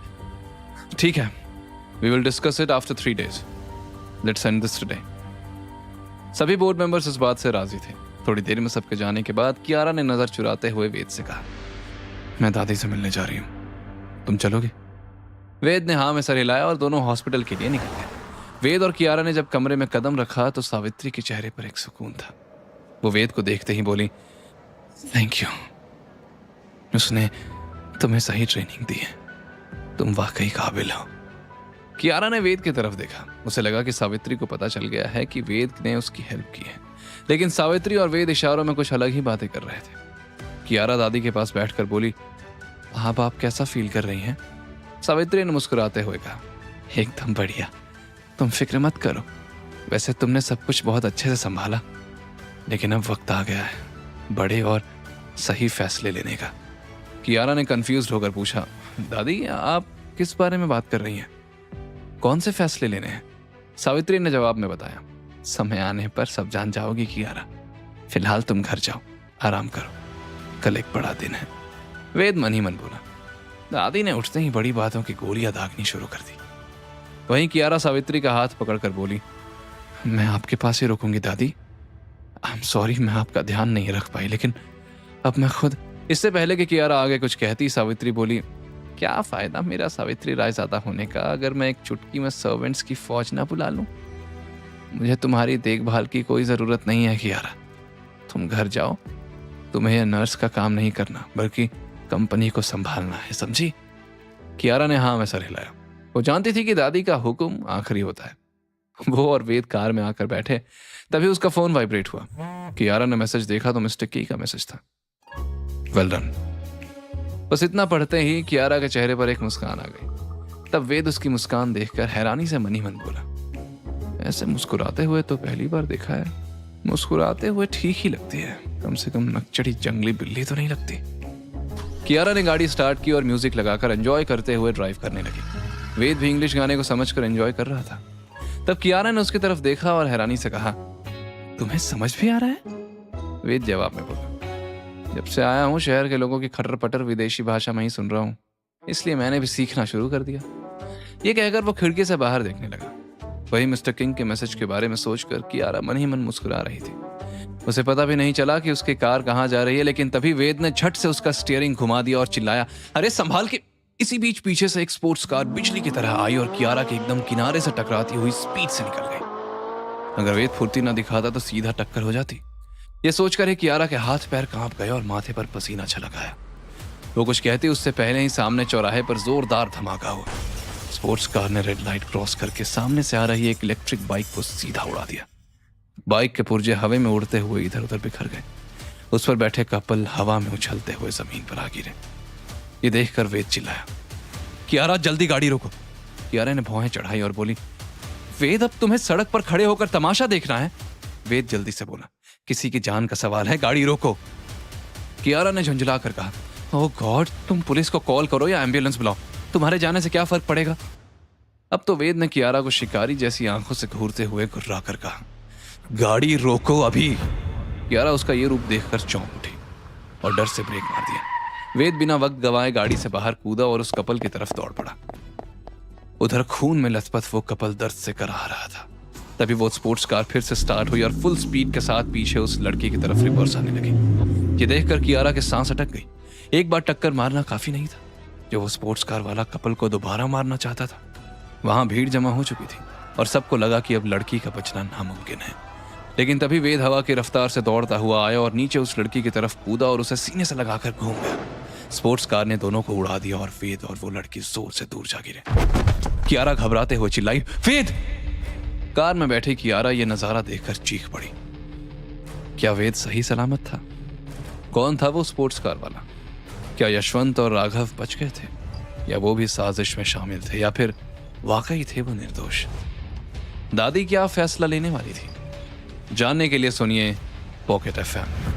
ठीक है, we will discuss it after 3 days। Let's end this today. सभी बोर्ड मेंबर्स इस बात से राजी थे। थोड़ी देर में सबके जाने के बाद कियारा ने नजर चुराते हुए वेद से कहा, मैं दादी से मिलने जा रही हूं, तुम चलोगे? वेद ने हाँ में सर हिलाया और दोनों हॉस्पिटल के लिए निकल गए। वेद और कियारा ने जब कमरे में कदम रखा तो सावित्री के चेहरे पर एक सुकून था। वो वेद को देखते ही बोली, थैंक यू, उसने तुम्हें सही ट्रेनिंग दी है, तुम वाकई काबिल हो। कियारा ने वेद की तरफ देखा। उसे लगा कि सावित्री को पता चल गया है कि वेद ने उसकी हेल्प की है, लेकिन सावित्री और वेद इशारों में कुछ अलग ही बातें कर रहे थे। कियारा दादी के पास बैठकर बोली, आप कैसा फील कर रही हैं? सावित्री ने मुस्कुराते हुए कहा, एकदम बढ़िया, तुम फिक्र मत करो। वैसे तुमने सब कुछ बहुत अच्छे से संभाला, लेकिन अब वक्त आ गया है बड़े और सही फैसले लेने का। कियारा ने कंफ्यूज्ड होकर पूछा, दादी आप किस बारे में बात कर रही हैं? कौन से फैसले लेने हैं? सावित्री ने जवाब में बताया, समय आने पर सब जान जाओगी कियारा, फिलहाल तुम घर जाओ, आराम करो, कल एक बड़ा दिन है। वेद मन ही मन बोला। दादी ने उठते ही बड़ी बातों की गोलियां दागनी शुरू कर दी। वहीं कियारा सावित्री का हाथ पकड़कर बोली, मैं आपके पास ही रुकूंगी दादी। आई एम सॉरी, मैं आपका ध्यान नहीं रख पाई, लेकिन अब मैं खुद। इससे पहले कि कियारा आगे कुछ कहती, सावित्री बोली, क्या फायदा मेरा सावित्री रायजादा होने का अगर मैं एक चुटकी में सर्वेंट्स की फौज ना बुला लूं? मुझे तुम्हारी देखभाल की कोई जरूरत नहीं है कियारा, तुम घर जाओ। तुम्हें यह नर्स का काम नहीं करना, बल्कि कंपनी को संभालना है, समझी? कियारा ने हाँ में सर हिलाया। वो जानती थी कि दादी का हुक्म आखिरी होता है। वो और वेद कार में आकर बैठे, तभी उसका फोन वाइब्रेट हुआ। कियारा ने मैसेज देखा तो मिस्टर की का मैसेज था, वेल डन। बस इतना पढ़ते ही कियारा के चेहरे पर एक मुस्कान आ गई। तब वेद उसकी मुस्कान देखकर हैरानी से मनी मन बोला, ऐसे मुस्कुराते हुए तो पहली बार देखा है। मुस्कुराते हुए ठीक ही लगती है, कम से कम नकचड़ी जंगली बिल्ली तो नहीं लगती। कियारा ने गाड़ी स्टार्ट की और म्यूजिक लगाकर एंजॉय करते हुए ड्राइव करने लगी। वेद भी इंग्लिश गाने को समझकर एंजॉय कर रहा था। तब कियारा ने उसकी तरफ देखा और हैरानी से कहा, तुम्हें समझ भी आ रहा है? वेद जवाब में बोला, जब से आया हूं शहर के लोगों की खटर पटर विदेशी भाषा में ही सुन रहा हूं, इसलिए मैंने भी सीखना शुरू कर दिया। ये कहकर वो खिड़की से बाहर देखने लगा। वही मिस्टर किंग के मैसेज के बारे में सोचकर कियारा मन ही मन मुस्कुरा रही थी। उसे पता भी नहीं चला कि उसकी कार कहां जा रही है, लेकिन तभी वेद ने झट से उसका स्टीयरिंग घुमा दिया और चिल्लाया, अरे संभाल के। इसी बीच पीछे से एक स्पोर्ट्स कार बिजली की तरह आई और कियारा के एकदम किनारे से टकराती हुई स्पीड से निकल गई। अगर वेद फुर्ती न दिखाता तो सीधा टक्कर हो जाती। यह सोचकर ही कियारा के हाथ पैर कांप गए और माथे पर पसीना छलक आया। वो कुछ कहती उससे पहले ही सामने चौराहे पर जोरदार धमाका हुआ। स्पोर्ट्स कार ने रेड लाइट क्रॉस करके सामने से आ रही एक इलेक्ट्रिक बाइक को सीधा उड़ा दिया। बाइक के पुर्जे हवा में उड़ते हुए इधर उधर बिखर गए। उस पर बैठे कपल हवा में उछलते हुए जमीन पर आ गिरे। ये देखकर वेद चिल्लाया, कियारा जल्दी गाड़ी रोको। कियारा ने भौहें चढ़ाई और बोली, वेद अब तुम्हें सड़क पर खड़े होकर तमाशा देखना है? वेद जल्दी से बोला, किसी की जान का सवाल है, गाड़ी रोको। कियारा ने झुंझला कर कहा, ओह गॉड, तुम पुलिस को कॉल करो या एम्बुलेंस बुलाओ, तुम्हारे जाने से क्या फर्क पड़ेगा? अब तो वेद ने कियारा को शिकारी जैसी आंखों से घूरते हुए घुर्रा कर कहा, गाड़ी रोको अभी। कियारा उसका ये रूप देखकर चौंक उठी और डर से ब्रेक मार दिया। वेद बिना वक्त गवाए गाड़ी से बाहर कूदा और उस कपल की तरफ दौड़ पड़ा। उधर खून में लथपथ वो कपल दर्द से कराह रहा था। तभी वो स्पोर्ट्स कार फिर से स्टार्ट हुई और फुल स्पीड के साथ पीछे उस लड़की की तरफ रिवर्स आने लगी। ये देखकर कियारा के सांस अटक गई। एक बार टक्कर मारना काफी नहीं था, जो वो स्पोर्ट्स कार वाला कपल को दोबारा मारना चाहता था। वहां भीड़ जमा हो चुकी थी और सबको लगा कि अब लड़की का बचना नामुमकिन है। लेकिन तभी वेद हवा की रफ्तार से दौड़ता हुआ आया और नीचे उस लड़की की तरफ कूदा और उसे सीने से लगाकर घूम गया। स्पोर्ट्स कार ने दोनों को उड़ा दिया और वेद और वो लड़की जोर से दूर जा गिरे। कियारा घबराते हुए चिल्लाई, वेद! कार में बैठी कियारा ये नजारा देखकर चीख पड़ी। क्या वेद सही सलामत था? कौन था वो स्पोर्ट्स कार वाला? क्या यशवंत और राघव बच गए थे, या वो भी साजिश में शामिल थे, या फिर वाकई थे वो निर्दोष? दादी क्या फैसला लेने वाली थी? जानने के लिए सुनिए पॉकेट FM।